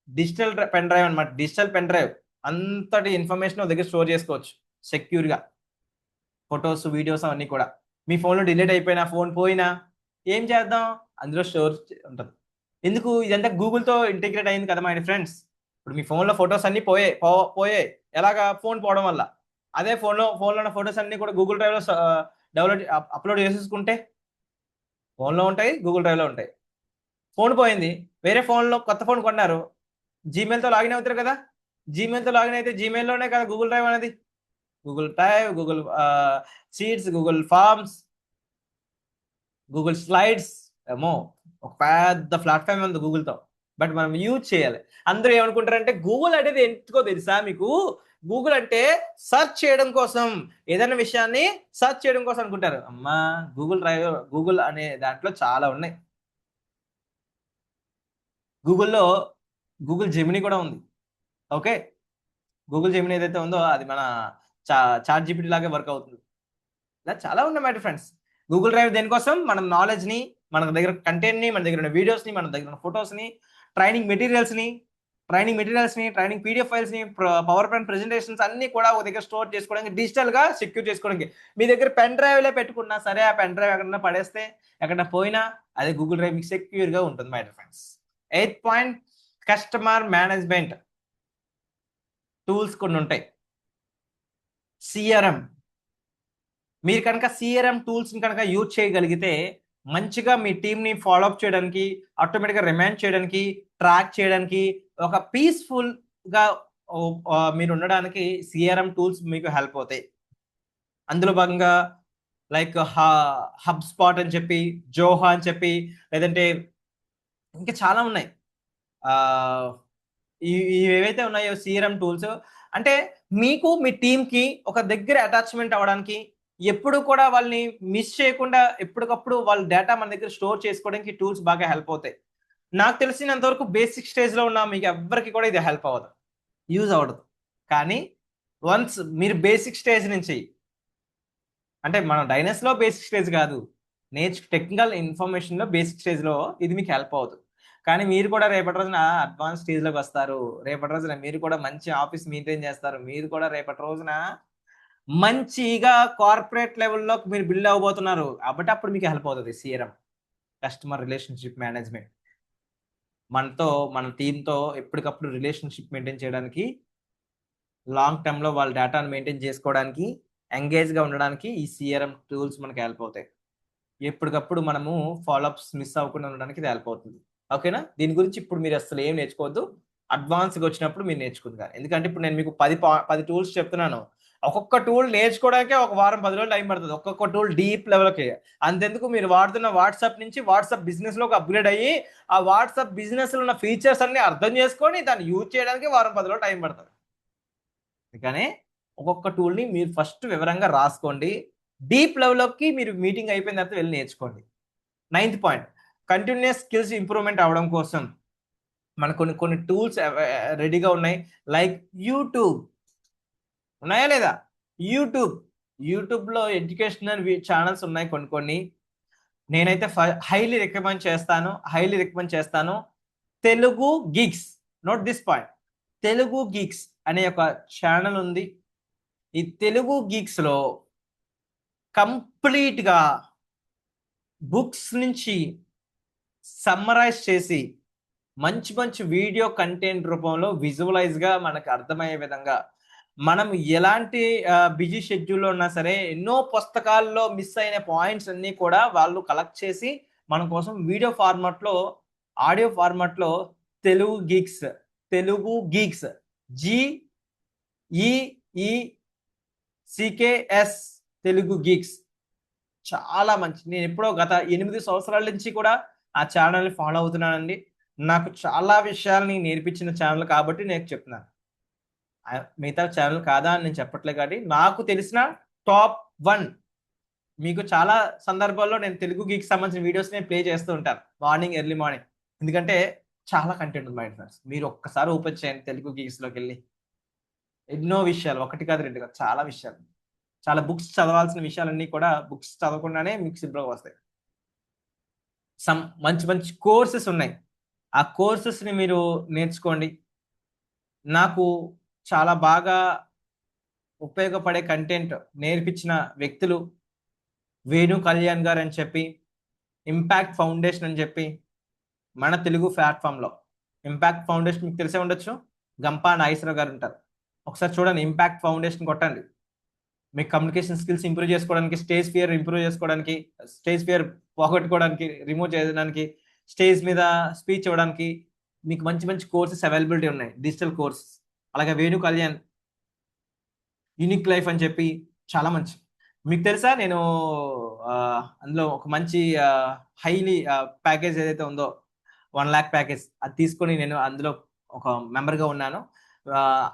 డిజిటల్ పెన్ డ్రైవ్ అనమాట. డిజిటల్ పెన్ డ్రైవ్ అంతటి ఇన్ఫర్మేషన్ దగ్గర స్టోర్ చేసుకోవచ్చు సెక్యూర్గా. ఫొటోస్, వీడియోస్ అవన్నీ కూడా మీ ఫోన్లో డిలీట్ అయిపోయినా, ఫోన్ పోయినా ఏం చేద్దాం, అందులో స్టోర్ ఉంటుంది. ఎందుకు? ఇదంతా గూగుల్తో ఇంటిగ్రేట్ అయింది కదా మై ఫ్రెండ్స్. ఇప్పుడు మీ ఫోన్లో ఫొటోస్ అన్నీ పోయాయి ఎలాగా? ఫోన్ పోవడం వల్ల. అదే ఫోన్లో ఉన్న ఫొటోస్ అన్నీ కూడా గూగుల్ డ్రైవ్లో అప్లోడ్ చేసేసుకుంటే ఫోన్లో ఉంటాయి, గూగుల్ డ్రైవ్లో ఉంటాయి. ఫోన్ పోయింది, వేరే ఫోన్లో కొత్త ఫోన్ కొన్నారు, జీమెయిల్తో లాగిన్ అవుతారు కదా, జీమెయిల్తో లాగిన్ అయితే జీమెయిల్లోనే కదా గూగుల్ డ్రైవ్ అనేది. Google drive, Google sheets, Google forms, Google slides, ఏమో ఒక పెద్ద ప్లాట్ఫామ్ ఉంది గూగుల్తో. బట్ మనం యూజ్ చేయాలి. అందరూ ఏమనుకుంటారంటే గూగుల్ అనేది ఎందుకో తెలుసా మీకు? గూగుల్ అంటే సర్చ్ చేయడం కోసం, ఏదైనా విషయాన్ని సర్చ్ చేయడం కోసం అనుకుంటారు. అమ్మా, గూగుల్ అనే దాంట్లో చాలా ఉన్నాయి. గూగుల్లో గూగుల్ జెమినీ కూడా ఉంది. ఓకే, గూగుల్ జెమినీ ఏదైతే ఉందో అది మన చాట్ జీపీటీ లాగే వర్క్ అవుతుంది. ఇలా చాలా ఉన్నాయి మై ఫ్రెండ్స్. గూగుల్ డ్రైవ్ దేనికోసం? మన నాలెడ్జ్ని, మన దగ్గర కంటెంట్ని, మన దగ్గర ఉన్న వీడియోస్ని, మన దగ్గర ఉన్న ఫొటోస్ని, ట్రైనింగ్ మెటీరియల్స్ని, ట్రైనింగ్ పీడిఎఫ్ ఫైల్స్ని, పవర్ పాయింట్ ప్రెజెంటేషన్స్ అన్ని కూడా ఒక దగ్గర స్టోర్ చేసుకోవడానికి, డిజిటల్గా సెక్యూర్ చేసుకోవడానికి. మీ దగ్గర పెన్ డ్రైవ్లే పెట్టుకున్నా సరే, ఆ పెన్ డ్రైవ్ ఎక్కడన్నా పడేస్తే, ఎక్కడన్నా పోయినా అదే గూగుల్ డ్రైవ్ మీకు సెక్యూర్గా ఉంటుంది my friends. 8th point, customer management tools కొన్ని ఉంటాయి. సిఆర్ఎం. మీరు కనుక సిఆర్ఎం టూల్స్ని కనుక యూజ్ చేయగలిగితే మంచిగా మీ టీంని ఫాలోఅప్ చేయడానికి, ఆటోమేటిక్గా రిమైండ్ చేయడానికి, ట్రాక్ చేయడానికి, ఒక పీస్ఫుల్గా మీరు ఉండడానికి సిఆర్ఎం టూల్స్ మీకు హెల్ప్ అవుతాయి. అందులో భాగంగా లైక్ హబ్ స్పాట్ అని చెప్పి, జోహా అని చెప్పి, లేదంటే ఇంకా చాలా ఉన్నాయి. ఏవైతే ఉన్నాయో సిఆర్ఎం టూల్స్, అంటే మీకు మీ టీంకి ఒక దగ్గర అటాచ్మెంట్ అవ్వడానికి, ఎప్పుడు కూడా వాళ్ళని మిస్ చేయకుండా ఎప్పటికప్పుడు వాళ్ళ డేటా మన దగ్గర స్టోర్ చేసుకోవడానికి టూల్స్ బాగా హెల్ప్ అవుతాయి. నాకు తెలిసినంత వరకు బేసిక్ స్టేజ్లో ఉన్న మీకు ఎవ్వరికి కూడా ఇది హెల్ప్ అవ్వదు, యూజ్ అవ్వదు. కానీ వన్స్ మీరు బేసిక్ స్టేజ్ నుంచి, అంటే మన డైనస్లో బేసిక్ స్టేజ్ కాదు, టెక్నికల్ ఇన్ఫర్మేషన్లో బేసిక్ స్టేజ్లో ఇది మీకు హెల్ప్ అవుతుంది. కానీ మీరు కూడా రేపటి రోజున అడ్వాన్స్ స్టేజ్లోకి వస్తారు. రేపటి రోజున మీరు కూడా మంచి ఆఫీస్ మెయింటైన్ చేస్తారు. మీరు కూడా రేపటి రోజున మంచిగా కార్పొరేట్ లెవెల్లో మీరు బిల్డ్ అవ్వబోతున్నారు. కాబట్టి అప్పుడు మీకు హెల్ప్ అవుతుంది సిఆర్ఎం, కస్టమర్ రిలేషన్షిప్ మేనేజ్మెంట్. మన టీంతో ఎప్పటికప్పుడు రిలేషన్షిప్ మెయింటైన్ చేయడానికి, లాంగ్ టర్మ్లో వాళ్ళ డేటాను మెయింటైన్ చేసుకోవడానికి, ఎంగేజ్గా ఉండడానికి ఈ సిఆర్ఎం టూల్స్ మనకి హెల్ప్ అవుతాయి. ఎప్పటికప్పుడు మనము ఫాలోఅప్స్ మిస్ అవ్వకుండా ఉండడానికి ఇది హెల్ప్ అవుతుంది. ఓకేనా? దీని గురించి ఇప్పుడు మీరు అసలు ఏం నేర్చుకోవద్దు, అడ్వాన్స్గా వచ్చినప్పుడు మీరు నేర్చుకుంటారు. ఎందుకంటే ఇప్పుడు నేను మీకు 10 టూల్స్ చెప్తున్నాను. ఒక్కొక్క టూల్ నేర్చుకోవడానికే ఒక వారం 10 రోజులు టైం పడుతుంది, ఒక్కొక్క టూల్ డీప్ లెవెల్కి. అంతెందుకు మీరు వాడుతున్న వాట్సాప్ నుంచి వాట్సాప్ బిజినెస్లోకి అప్గ్రేడ్ అయ్యి ఆ వాట్సాప్ బిజినెస్లో ఉన్న ఫీచర్స్ అన్ని అర్థం చేసుకొని దాన్ని యూజ్ చేయడానికి వారం 10 రోజులు టైం పడుతుంది. అందుకనే ఒక్కొక్క టూల్ని మీరు ఫస్ట్ వివరంగా రాసుకోండి. డీప్ లెవెల్లోకి మీరు మీటింగ్ అయిపోయిన తర్వాత వెళ్ళి నేర్చుకోండి. 9th point, continuous skills improvement అవ్వడం కోసం మనకు కొన్ని టూల్స్ రెడీగా ఉన్నాయి. లైక్ యూట్యూబ్ ఉన్నాయా లేదా? యూట్యూబ్లో ఎడ్యుకేషనల్ ఛానల్స్ ఉన్నాయి కొన్ని. నేనైతే హైలీ రికమెండ్ చేస్తాను Telugu gigs. Note this point, Telugu gigs అనే ఒక ఛానల్ ఉంది. ఈ తెలుగు గిగ్స్ లో కంప్లీట్ గా బుక్స్ నుంచి సమ్మరైజ్ చేసి మంచి వీడియో కంటెంట్ రూపంలో విజువలైజ్ గా మనకు అర్థమయ్యే విధంగా, మనం ఎలాంటి బిజీ షెడ్యూల్లో ఉన్నా సరే ఎన్నో పుస్తకాల్లో మిస్ అయిన పాయింట్స్ అన్ని కూడా వాళ్ళు కలెక్ట్ చేసి మన కోసం వీడియో ఫార్మాట్లో, ఆడియో ఫార్మాట్లో Telugu Geeks GEECKS Telugu Geeks చాలా మంచి. నేను ఎప్పుడో గత 8 సంవత్సరాల నుంచి కూడా ఆ ఛానల్ని ఫాలో అవుతున్నానండి. నాకు చాలా విషయాల్ని నేర్పించిన ఛానల్ కాబట్టి నేను చెప్తున్నాను. మిగతా ఛానల్ కాదా అని నేను చెప్పట్లే, కాబట్టి నాకు తెలిసిన టాప్ 1. మీకు చాలా సందర్భాల్లో నేను తెలుగు గీక్ సంబంధించిన వీడియోస్ నేను ప్లే చేస్తూ ఉంటాను ఎర్లీ మార్నింగ్. ఎందుకంటే చాలా కంటెంట్ ఉంది మై ఫ్రెండ్స్. మీరు ఒక్కసారి ఓపెన్ చేయండి తెలుగు గీక్స్లోకి వెళ్ళి, ఎన్నో విషయాలు, ఒకటి కాదు రెండు కాదు, చాలా విషయాలు, చాలా బుక్స్ చదవాల్సిన విషయాలన్నీ కూడా బుక్స్ చదవకుండానే మీకు సింపుల్గా వస్తాయి. మంచి కోర్సెస్ ఉన్నాయి, ఆ కోర్సెస్ని మీరు నేర్చుకోండి. నాకు చాలా బాగా ఉపయోగపడే కంటెంట్ నేర్పించిన వ్యక్తులు వేణు కళ్యాణ్ గారు అని చెప్పి, ఇంపాక్ట్ ఫౌండేషన్ అని చెప్పి మన తెలుగు ప్లాట్ఫామ్లో. ఇంపాక్ట్ ఫౌండేషన్ మీకు తెలిసే ఉండొచ్చు, గంపా నాగేశ్వరరావు గారు ఉంటారు. ఒకసారి చూడండి, ఇంపాక్ట్ ఫౌండేషన్ కొట్టండి. మీకు కమ్యూనికేషన్ స్కిల్స్ ఇంప్రూవ్ చేసుకోవడానికి, స్టేజ్ ఫియర్ ఇంప్రూవ్ చేసుకోవడానికి, స్టేజ్ ఫియర్ పోగొట్టుకోవడానికి, రిమూవ్ చేయడానికి, స్టేజ్ మీద స్పీచ్ ఇవ్వడానికి మీకు మంచి కోర్సెస్ అవైలబిలిటీ ఉన్నాయి, డిజిటల్ కోర్స్. అలాగే వేణు కళ్యాణ్ యూనిక్ లైఫ్ అని చెప్పి చాలా మంచి. మీకు తెలుసా, నేను అందులో ఒక మంచి హైలీ ప్యాకేజ్ ఏదైతే ఉందో 1 lakh ప్యాకేజ్, అది తీసుకొని నేను అందులో ఒక మెంబర్గా ఉన్నాను.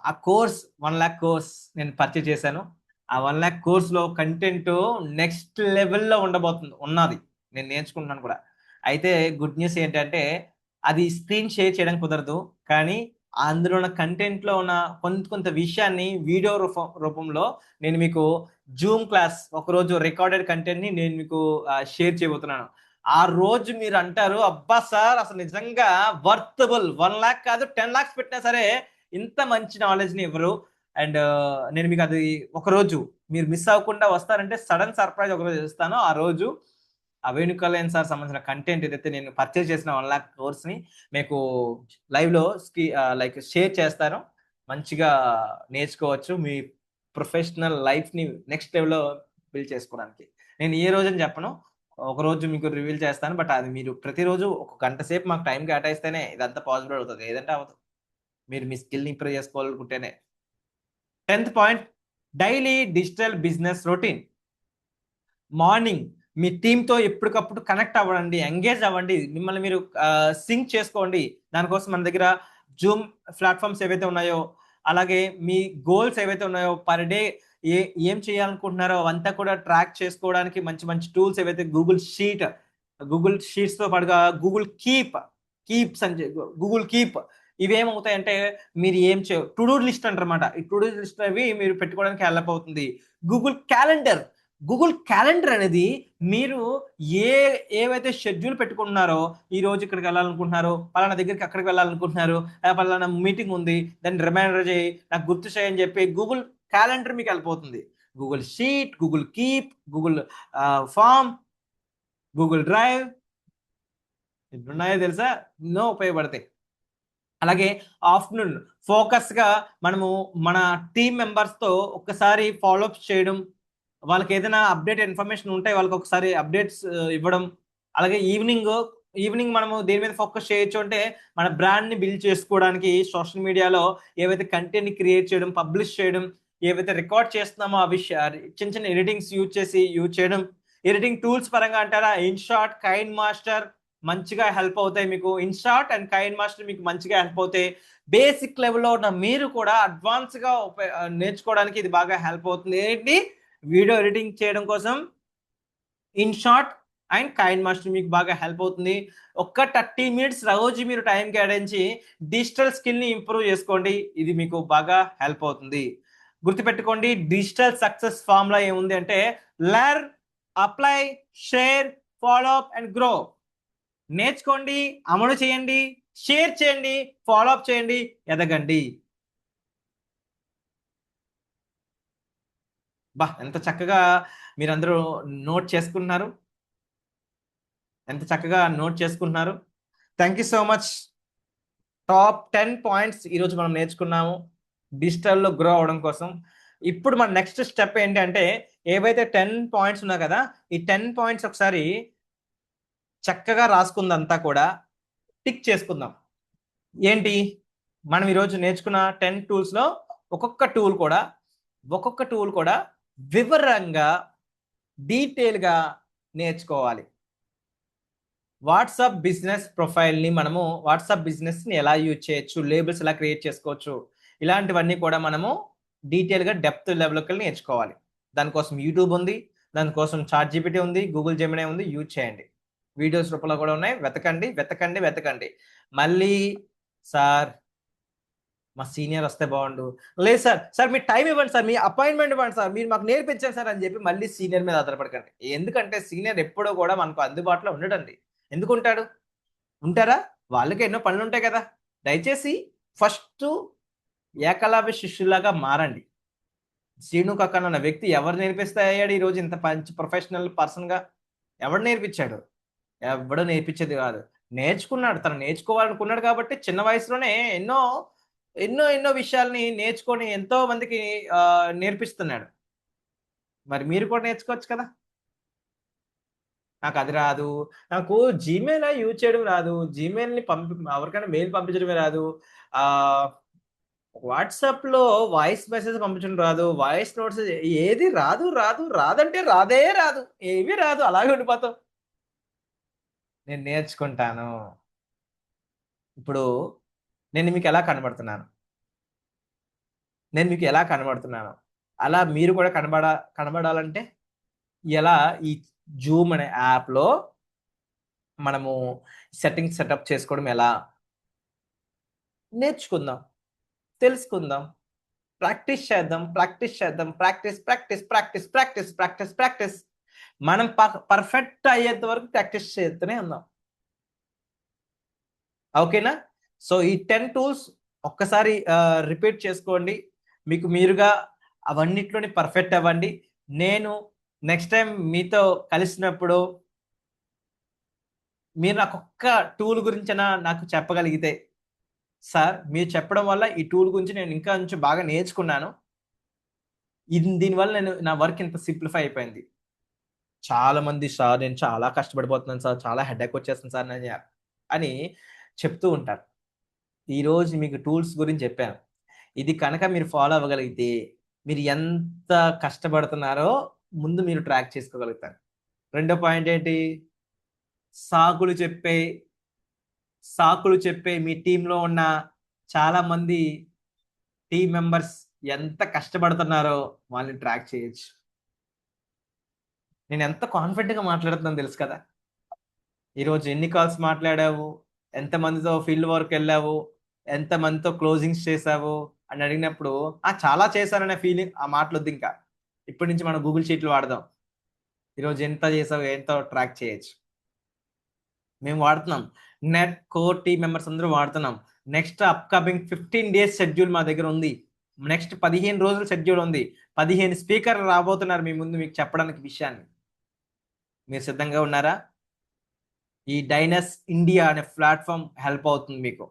ఆ కోర్స్ 1 lakh కోర్స్ నేను పర్చేజ్ చేశాను. ఆ 1 lakh కోర్స్లో కంటెంట్ నెక్స్ట్ లెవెల్లో ఉన్నది, నేను నేర్చుకుంటున్నాను కూడా. అయితే గుడ్ న్యూస్ ఏంటంటే అది స్క్రీన్ షేర్ చేయడం కుదరదు, కానీ అందులో ఉన్న కంటెంట్లో ఉన్న కొంత విషయాన్ని వీడియో రూపంలో నేను మీకు జూమ్ క్లాస్, ఒకరోజు రికార్డెడ్ కంటెంట్ని నేను మీకు షేర్ చేయబోతున్నాను. ఆ రోజు మీరు అంటారు, అబ్బా సార్ అసలు నిజంగా వర్తబుల్, 1 lakh కాదు 10 lakhs పెట్టినా సరే ఇంత మంచి నాలెడ్జ్ని ఇవ్వరు. అండ్ నేను మీకు అది ఒకరోజు మీరు మిస్ అవ్వకుండా వస్తారంటే సడన్ సర్ప్రైజ్ ఒకరోజు ఇస్తాను. ఆ రోజు ఆ వేణు కళ్యాణ్ సార్ సంబంధించిన కంటెంట్ ఏదైతే నేను పర్చేజ్ చేసిన 1 lakh కోర్స్ని మీకు లైవ్లో లైక్ షేర్ చేస్తాను. మంచిగా నేర్చుకోవచ్చు, మీ ప్రొఫెషనల్ లైఫ్ని నెక్స్ట్ లెవెల్లో బిల్డ్ చేసుకోవడానికి. నేను ఏ రోజు అని చెప్పను, ఒకరోజు మీకు రివీల్ చేస్తాను. బట్ అది మీరు ప్రతిరోజు ఒక గంట సేపు మాకు టైం కేటాయిస్తేనే ఇదంతా పాసిబుల్ అవుతుంది, ఏదంటే అవ్వదు. మీరు మీ స్కిల్ని ఇంప్రూవ్ చేసుకోవాలనుకుంటేనే. 10th point, daily digital business routine. Morning మీ టీంతో ఎప్పటికప్పుడు కనెక్ట్ అవ్వండి, ఎంగేజ్ అవ్వండి, మిమ్మల్ని మీరు సింక్ చేసుకోండి. దానికోసం మన దగ్గర జూమ్ ప్లాట్ఫామ్స్ ఏవైతే ఉన్నాయో, అలాగే మీ గోల్స్ ఏవైతే ఉన్నాయో, పర్ డే ఏం చేయాలనుకుంటున్నారో అవంతా కూడా ట్రాక్ చేసుకోవడానికి మంచి టూల్స్ ఏవైతే గూగుల్ షీట్స్తో పాటుగా గూగుల్ కీప్ ఇవేమవుతాయంటే మీరు టు డూ లిస్ట్ అంటారన్నమాట. ఈ టు డూ లిస్ట్ అవి మీరు పెట్టుకోవడానికి హెల్ప్ అవుతుంది. గూగుల్ క్యాలెండర్ అనేది మీరు ఏవైతే షెడ్యూల్ పెట్టుకుంటున్నారో, ఈ రోజు ఇక్కడికి వెళ్ళాలనుకుంటున్నారు, పలానా దగ్గరికి అక్కడికి వెళ్ళాలనుకుంటున్నారు, పలానా మీటింగ్ ఉంది, దాన్ని రిమైండర్ చేయి, నాకు గుర్తు చేయని చెప్పి గూగుల్ క్యాలెండర్ మీకు వెళ్ళిపోతుంది. Google sheet, Google keep, Google form, Google drive ఉన్నాయో తెలుసా, ఎన్నో ఉపయోగపడతాయి. అలాగే ఆఫ్టర్నూన్ ఫోకస్గా మనము మన టీం మెంబర్స్తో ఒక్కసారి ఫాలోఅప్స్ చేయడం, వాళ్ళకి ఏదైనా అప్డేట్ ఇన్ఫర్మేషన్ ఉంటే వాళ్ళకి ఒకసారి అప్డేట్స్ ఇవ్వడం. అలాగే ఈవినింగ్ మనము దేని మీద ఫోకస్ చేయొచ్చు అంటే మన బ్రాండ్ని బిల్డ్ చేసుకోవడానికి సోషల్ మీడియాలో ఏవైతే కంటెంట్ని క్రియేట్ చేయడం, పబ్లిష్ చేయడం, ఏవైతే రికార్డ్ చేస్తున్నామో ఆ చిన్న చిన్న ఎడిటింగ్స్ యూజ్ చేయడం. ఎడిటింగ్ టూల్స్ పరంగా అంటారా, ఇన్షాట్, కైన్ మాస్టర్ మంచిగా హెల్ప్ అవుతాయి మీకు. ఇన్షాట్ అండ్ కైన్ మాస్టర్ మీకు మంచిగా హెల్ప్ అవుతాయి. బేసిక్ లెవెల్లో ఉన్న మీరు కూడా అడ్వాన్స్గా నేర్చుకోవడానికి ఇది బాగా హెల్ప్ అవుతుంది. ఏంటి, వీడియో ఎడిటింగ్ చేయడం కోసం ఇన్షాట్ అండ్ కైన్ మాస్టర్ మీకు బాగా హెల్ప్ అవుతుంది. ఒక్క 30 minutes రోజు మీరు టైం కేటాయించి డిజిటల్ స్కిల్ని ఇంప్రూవ్ చేసుకోండి. ఇది మీకు బాగా హెల్ప్ అవుతుంది. గుర్తుపెట్టుకోండి, డిజిటల్ సక్సెస్ ఫార్ములా ఏముంది అంటే learn, apply, share, follow up and grow. నేర్చుకోండి, అమలు చేయండి, షేర్ చేయండి, ఫాలో అప్ చేయండి, ఎదగండి. బా, ఎంత చక్కగా మీరందరూ నోట్ చేసుకుంటున్నారు, ఎంత చక్కగా నోట్ చేసుకుంటున్నారు. Thank you so much. Top 10 points ఈరోజు మనం నేర్చుకున్నాము డిజిటల్లో గ్రో అవడం కోసం. ఇప్పుడు మన నెక్స్ట్ స్టెప్ ఏంటి అంటే, ఏవైతే 10 పాయింట్స్ ఉన్నా కదా, ఈ 10 పాయింట్స్ ఒకసారి చక్కగా రాసుకుందంతా కూడా టిక్ చేసుకుందాం. ఏంటి, మనం ఈరోజు నేర్చుకున్న 10 టూల్స్లో ఒక్కొక్క టూల్ కూడా వివరంగా డీటెయిల్గా నేర్చుకోవాలి. వాట్సాప్ బిజినెస్ ప్రొఫైల్ని మనము వాట్సాప్ బిజినెస్ని ఎలా యూజ్ చేయొచ్చు, లేబుల్స్ ఎలా క్రియేట్ చేసుకోవచ్చు, ఇలాంటివన్నీ కూడా మనము డీటెయిల్గా డెప్త్ లెవెల్కి నేర్చుకోవాలి. దానికోసం యూట్యూబ్ ఉంది, దానికోసం చాట్ జీపీటీ ఉంది, గూగుల్ జెమినీ ఉంది, యూజ్ చేయండి. వీడియోస్ రూపంలో కూడా ఉన్నాయి, వెతకండి వెతకండి వెతకండి. మళ్ళీ సార్ మా సీనియర్ వస్తే బాగుండు, లేదు సార్ మీ టైం ఇవ్వండి సార్, మీ అపాయింట్మెంట్ ఇవ్వండి సార్, మీరు మాకు నేర్పించండి సార్ అని చెప్పి మళ్ళీ సీనియర్ మీద ఆధారపడకండి. ఎందుకంటే సీనియర్ ఎప్పుడో కూడా మనకు అందుబాటులో ఉండడండి. ఎందుకు ఉంటారా, వాళ్ళకి ఎన్నో పనులు ఉంటాయి కదా. దయచేసి ఫస్ట్ ఏకలవ్య శిష్యులాగా మారండి. శ్రీను కక్కన్ అన్న వ్యక్తి ఎవరు నేర్పిస్తే అయ్యాడు ఈరోజు ఇంత మంచి ప్రొఫెషనల్ పర్సన్గా? ఎవడు నేర్పించాడు? ఎవడో నేర్పించేది కాదు. నేర్చుకున్నాడు, తను నేర్చుకోవాలనుకున్నాడు కాబట్టి చిన్న వయసులోనే ఎన్నో ఎన్నో ఎన్నో విషయాల్ని నేర్చుకొని ఎంతో మందికి నేర్పిస్తున్నాడు. మరి మీరు కూడా నేర్చుకోవచ్చు కదా. నాకు అది రాదు, నాకు జీమెయిల్ యూజ్ చేయడం రాదు, జీమెయిల్ని ఎవరికైనా మెయిల్ పంపించడమే రాదు, వాట్సాప్లో వాయిస్ మెసేజ్ పంపించడం రాదు, వాయిస్ నోట్స్ ఏది రాదంటే రాదే రాదు, ఏవి రాదు, అలాగే ఉండిపోతాం. నేను నేర్చుకుంటాను. ఇప్పుడు నేను మీకు ఎలా కనబడుతున్నాను, అలా మీరు కూడా కనబడాలంటే ఎలా, ఈ జూమ్ అనే యాప్లో మనము సెట్టింగ్స్ సెటప్ చేసుకోవడం ఎలా నేర్చుకుందాం, తెలుసుకుందాం, ప్రాక్టీస్ చేద్దాం. ప్రాక్టీస్. మనం పర్ఫెక్ట్ అయ్యేంత వరకు ప్రాక్టీస్ చేస్తూనే ఉందాం. ఓకేనా? సో ఈ 10 టూల్స్ ఒక్కసారి రిపీట్ చేసుకోండి, మీకు మీరుగా అవన్నిట్లోని పర్ఫెక్ట్ అవ్వండి. నేను నెక్స్ట్ టైం మీతో కలిసినప్పుడు మీరు నాకు ఒక్క టూల్ గురించైనా నాకు చెప్పగలిగితే, సార్ మీరు చెప్పడం వల్ల ఈ టూల్ గురించి నేను ఇంకా కొంచెం బాగా నేర్చుకున్నాను, దీనివల్ల నా వర్క్ ఇంత సింప్లిఫై అయిపోయింది. చాలా మంది సార్ నేను చాలా కష్టపడిపోతున్నాను సార్, చాలా హెడేక్ వచ్చేస్తుంది సార్ అని చెప్తూ ఉంటారు. ఈరోజు మీకు టూల్స్ గురించి చెప్పాను. ఇది కనుక మీరు ఫాలో అవ్వగలిగితే మీరు ఎంత కష్టపడుతున్నారో ముందు మీరు ట్రాక్ చేసుకోగలుగుతారు. రెండో పాయింట్ ఏంటి, సాకులు చెప్పే మీ టీంలో ఉన్న చాలా మంది టీం మెంబర్స్ ఎంత కష్టపడుతున్నారో వాళ్ళని ట్రాక్ చేయొచ్చు. నేను ఎంత కాన్ఫిడెంట్గా మాట్లాడుతున్నాను తెలుసు కదా. ఈరోజు ఎన్ని కాల్స్ మాట్లాడావు, ఎంతమందితో ఫీల్డ్ వర్క్ వెళ్ళావు, ఎంతమందితో క్లోజింగ్స్ చేసావు అని అడిగినప్పుడు చాలా చేశాననే ఫీలింగ్, ఆ మాటలొద్దు ఇంకా. ఇప్పటి నుంచి మనం గూగుల్ షీట్లు వాడదాం. ఈరోజు ఎంత చేసావు, ఎంతో ట్రాక్ చేయొచ్చు. మేము వాడుతున్నాం, నెట్ కోర్ టీమ్ మెంబర్స్ అందరూ వాడుతున్నాం. నెక్స్ట్ అప్కమింగ్ 15 days షెడ్యూల్ మా దగ్గర ఉంది. నెక్స్ట్ 15 రోజుల షెడ్యూల్ ఉంది. 15 స్పీకర్లు రాబోతున్నారు మీ ముందు మీకు చెప్పడానికి విషయాన్ని. మీరు సిద్ధంగా ఉన్నారా? ఈ డైనస్ ఇండియా అనే ప్లాట్ఫామ్ హెల్ప్ అవుతుంది మీకు.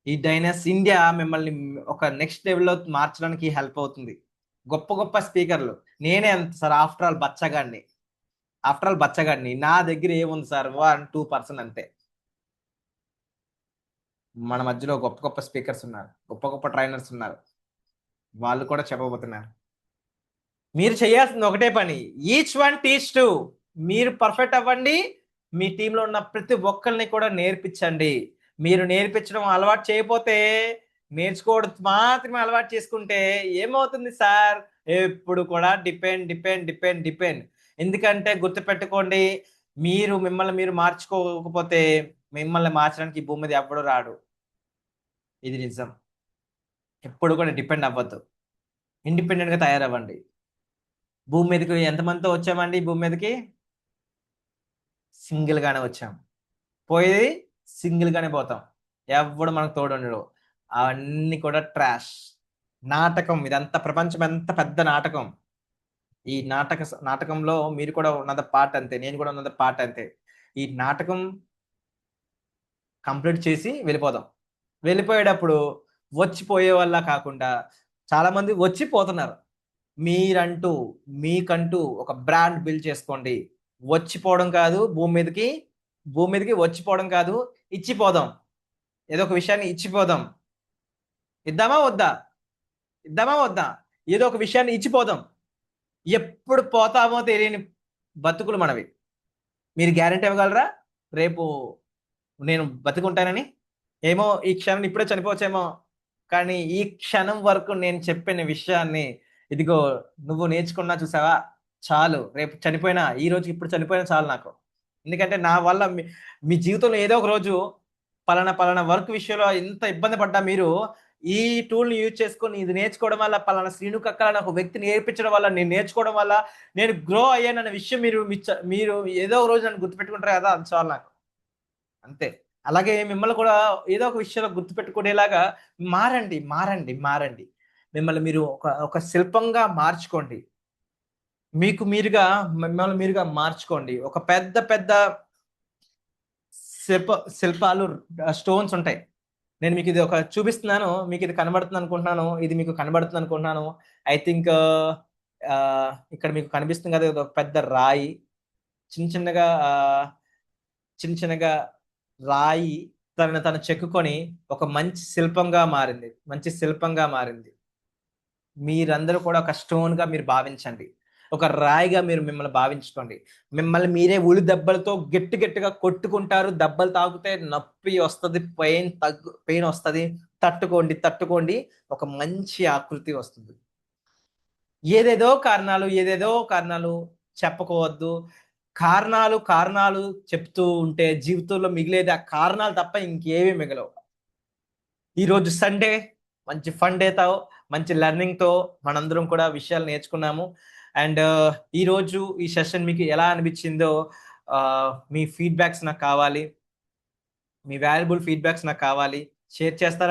ఈ డైనస్ ఇండియా మిమ్మల్ని ఒక నెక్స్ట్ లెవెల్లో మార్చడానికి హెల్ప్ అవుతుంది. గొప్ప గొప్ప స్పీకర్లు, నేనే అంత సార్, ఆఫ్టర్ ఆల్ బచ్చగాడిని, నా దగ్గర ఏముంది సార్, 1-2% అంతే. మన మధ్యలో గొప్ప గొప్ప స్పీకర్స్ ఉన్నారు, గొప్ప గొప్ప ట్రైనర్స్ ఉన్నారు. వాళ్ళు కూడా చెప్పబోతున్నారు. మీరు చేయాల్సింది ఒకటే పని, ఈచ్ వన్ టీచ్ టు. మీరు పర్ఫెక్ట్ అవ్వండి, మీ టీంలో ఉన్న ప్రతి ఒక్కరిని కూడా నేర్పించండి. మీరు నేర్పించడం అలవాటు చేయకపోతే, నేర్చుకోవడం మాత్రమే అలవాటు చేసుకుంటే ఏమవుతుంది సార్? ఎప్పుడు కూడా డిపెండ్ డిపెండ్ డిపెండ్ డిపెండ్. ఎందుకంటే గుర్తుపెట్టుకోండి, మీరు మిమ్మల్ని మీరు మార్చుకోకపోతే మిమ్మల్ని మార్చడానికి ఈ భూమి మీద ఎవ్వడు రాడు. ఇది నిజం. ఎప్పుడు కూడా డిపెండ్ అవ్వద్దు, ఇండిపెండెంట్ గా తయారవ్వండి. భూమి మీదకి ఎంతమందితో వచ్చామండి? ఈ భూమి మీదకి సింగిల్ గానే వచ్చాం, పోయేది సింగిల్ గానే పోతాం. ఎవడు మనకు తోడు ఉండడు. అవన్నీ కూడా ట్రాష్, నాటకం. ఇదంతా ప్రపంచం ఎంత పెద్ద నాటకం. ఈ నాటకంలో మీరు కూడా ఉన్నది పార్ట్ అంతే, నేను కూడా ఉన్నది పార్ట్ అంతే. ఈ నాటకం కంప్లీట్ చేసి వెళ్ళిపోదాం. వెళ్ళిపోయేటప్పుడు వచ్చిపోయే వల్ల కాకుండా చాలా మంది వచ్చిపోతున్నారు. మీరంటూ మీకంటూ ఒక బ్రాండ్ బిల్డ్ చేసుకోండి. వచ్చిపోవడం కాదు భూమి మీదకి వచ్చిపోవడం కాదు, ఇచ్చిపోదాం. ఏదో ఒక విషయాన్ని ఇచ్చిపోదాం. ఇద్దామా వద్దా? ఇద్దామా వద్దా? ఏదో ఒక విషయాన్ని ఇచ్చిపోదాం. ఎప్పుడు పోతామో తెలియని బతుకులు మనవి. మీరు గ్యారెంటీ ఇవ్వగలరా రేపు నేను బతుకుంటానని? ఏమో ఈ క్షణం ఇప్పుడే చనిపోవచ్చేమో, కానీ ఈ క్షణం వరకు నేను చెప్పిన విషయాన్ని, ఇదిగో నువ్వు నేర్చుకున్నా చూసావా, చాలు. రేపు చనిపోయినా, ఈ రోజు ఇప్పుడు చనిపోయినా చాలు నాకు. ఎందుకంటే నా వల్ల మీ జీవితంలో ఏదో ఒక రోజు పలానా పలానా వర్క్ విషయంలో ఎంత ఇబ్బంది పడ్డా మీరు ఈ టూల్ని యూజ్ చేసుకొని ఇది నేర్చుకోవడం వల్ల, పలానా శ్రీను కక్కల అనే ఒక వ్యక్తి నేర్పించడం వల్ల, నేను నేర్చుకోవడం వల్ల నేను గ్రో అయ్యానన్న విషయం మీరు ఏదో ఒక రోజు నన్ను గుర్తుపెట్టుకుంటారు కదా, అది చాలు నాకు. అంతే. అలాగే మిమ్మల్ని కూడా ఏదో ఒక విషయంలో గుర్తుపెట్టుకునేలాగా మారండి, మారండి, మారండి. మిమ్మల్ని మీరు ఒక శిల్పంగా మార్చుకోండి. మిమ్మల్ని మీరుగా మార్చుకోండి. ఒక పెద్ద పెద్ద శిల్పాలు, స్టోన్స్ ఉంటాయి. నేను మీకు ఇది ఒక చూపిస్తున్నాను. మీకు ఇది కనబడుతుంది అనుకుంటున్నాను. ఇది మీకు కనబడుతుంది అనుకుంటున్నాను. ఐ థింక్ ఇక్కడ మీకు కనిపిస్తుంది కదా, ఇది ఒక పెద్ద రాయి. చిన్న చిన్నగా చిన్న చిన్నగా రాయి తను చెక్కుకొని ఒక మంచి శిల్పంగా మారింది. మంచి శిల్పంగా మారింది. మీరందరూ కూడా ఒక స్టోన్ గా మీరు భావించండి. ఒక రాయిగా మీరు మిమ్మల్ని భావించుకోండి. మిమ్మల్ని మీరే ఉలి దెబ్బలతో గట్టిగా కొట్టుకుంటారు. దెబ్బలు తాకితే నొప్పి వస్తుంది, పెయిన్ వస్తుంది. తట్టుకోండి, తట్టుకోండి. ఒక మంచి ఆకృతి వస్తుంది. ఏదేదో కారణాలు చెప్పుకోవద్దు. కారణాలు చెప్తూ ఉంటే జీవితంలో మిగిలేది ఆ కారణాలు తప్ప ఇంకేమీ మిగలవు. ఈరోజు సండే మంచి ఫన్ డేతో, మంచి లెర్నింగ్తో మనందరం కూడా విషయాలు నేర్చుకున్నాము. అండ్ ఈరోజు ఈ సెషన్ మీకు ఎలా అనిపించిందో మీ ఫీడ్బ్యాక్స్ నాకు కావాలి. మీ వాల్యుబుల్ ఫీడ్బ్యాక్స్ నాకు కావాలి. షేర్ చేస్తారా?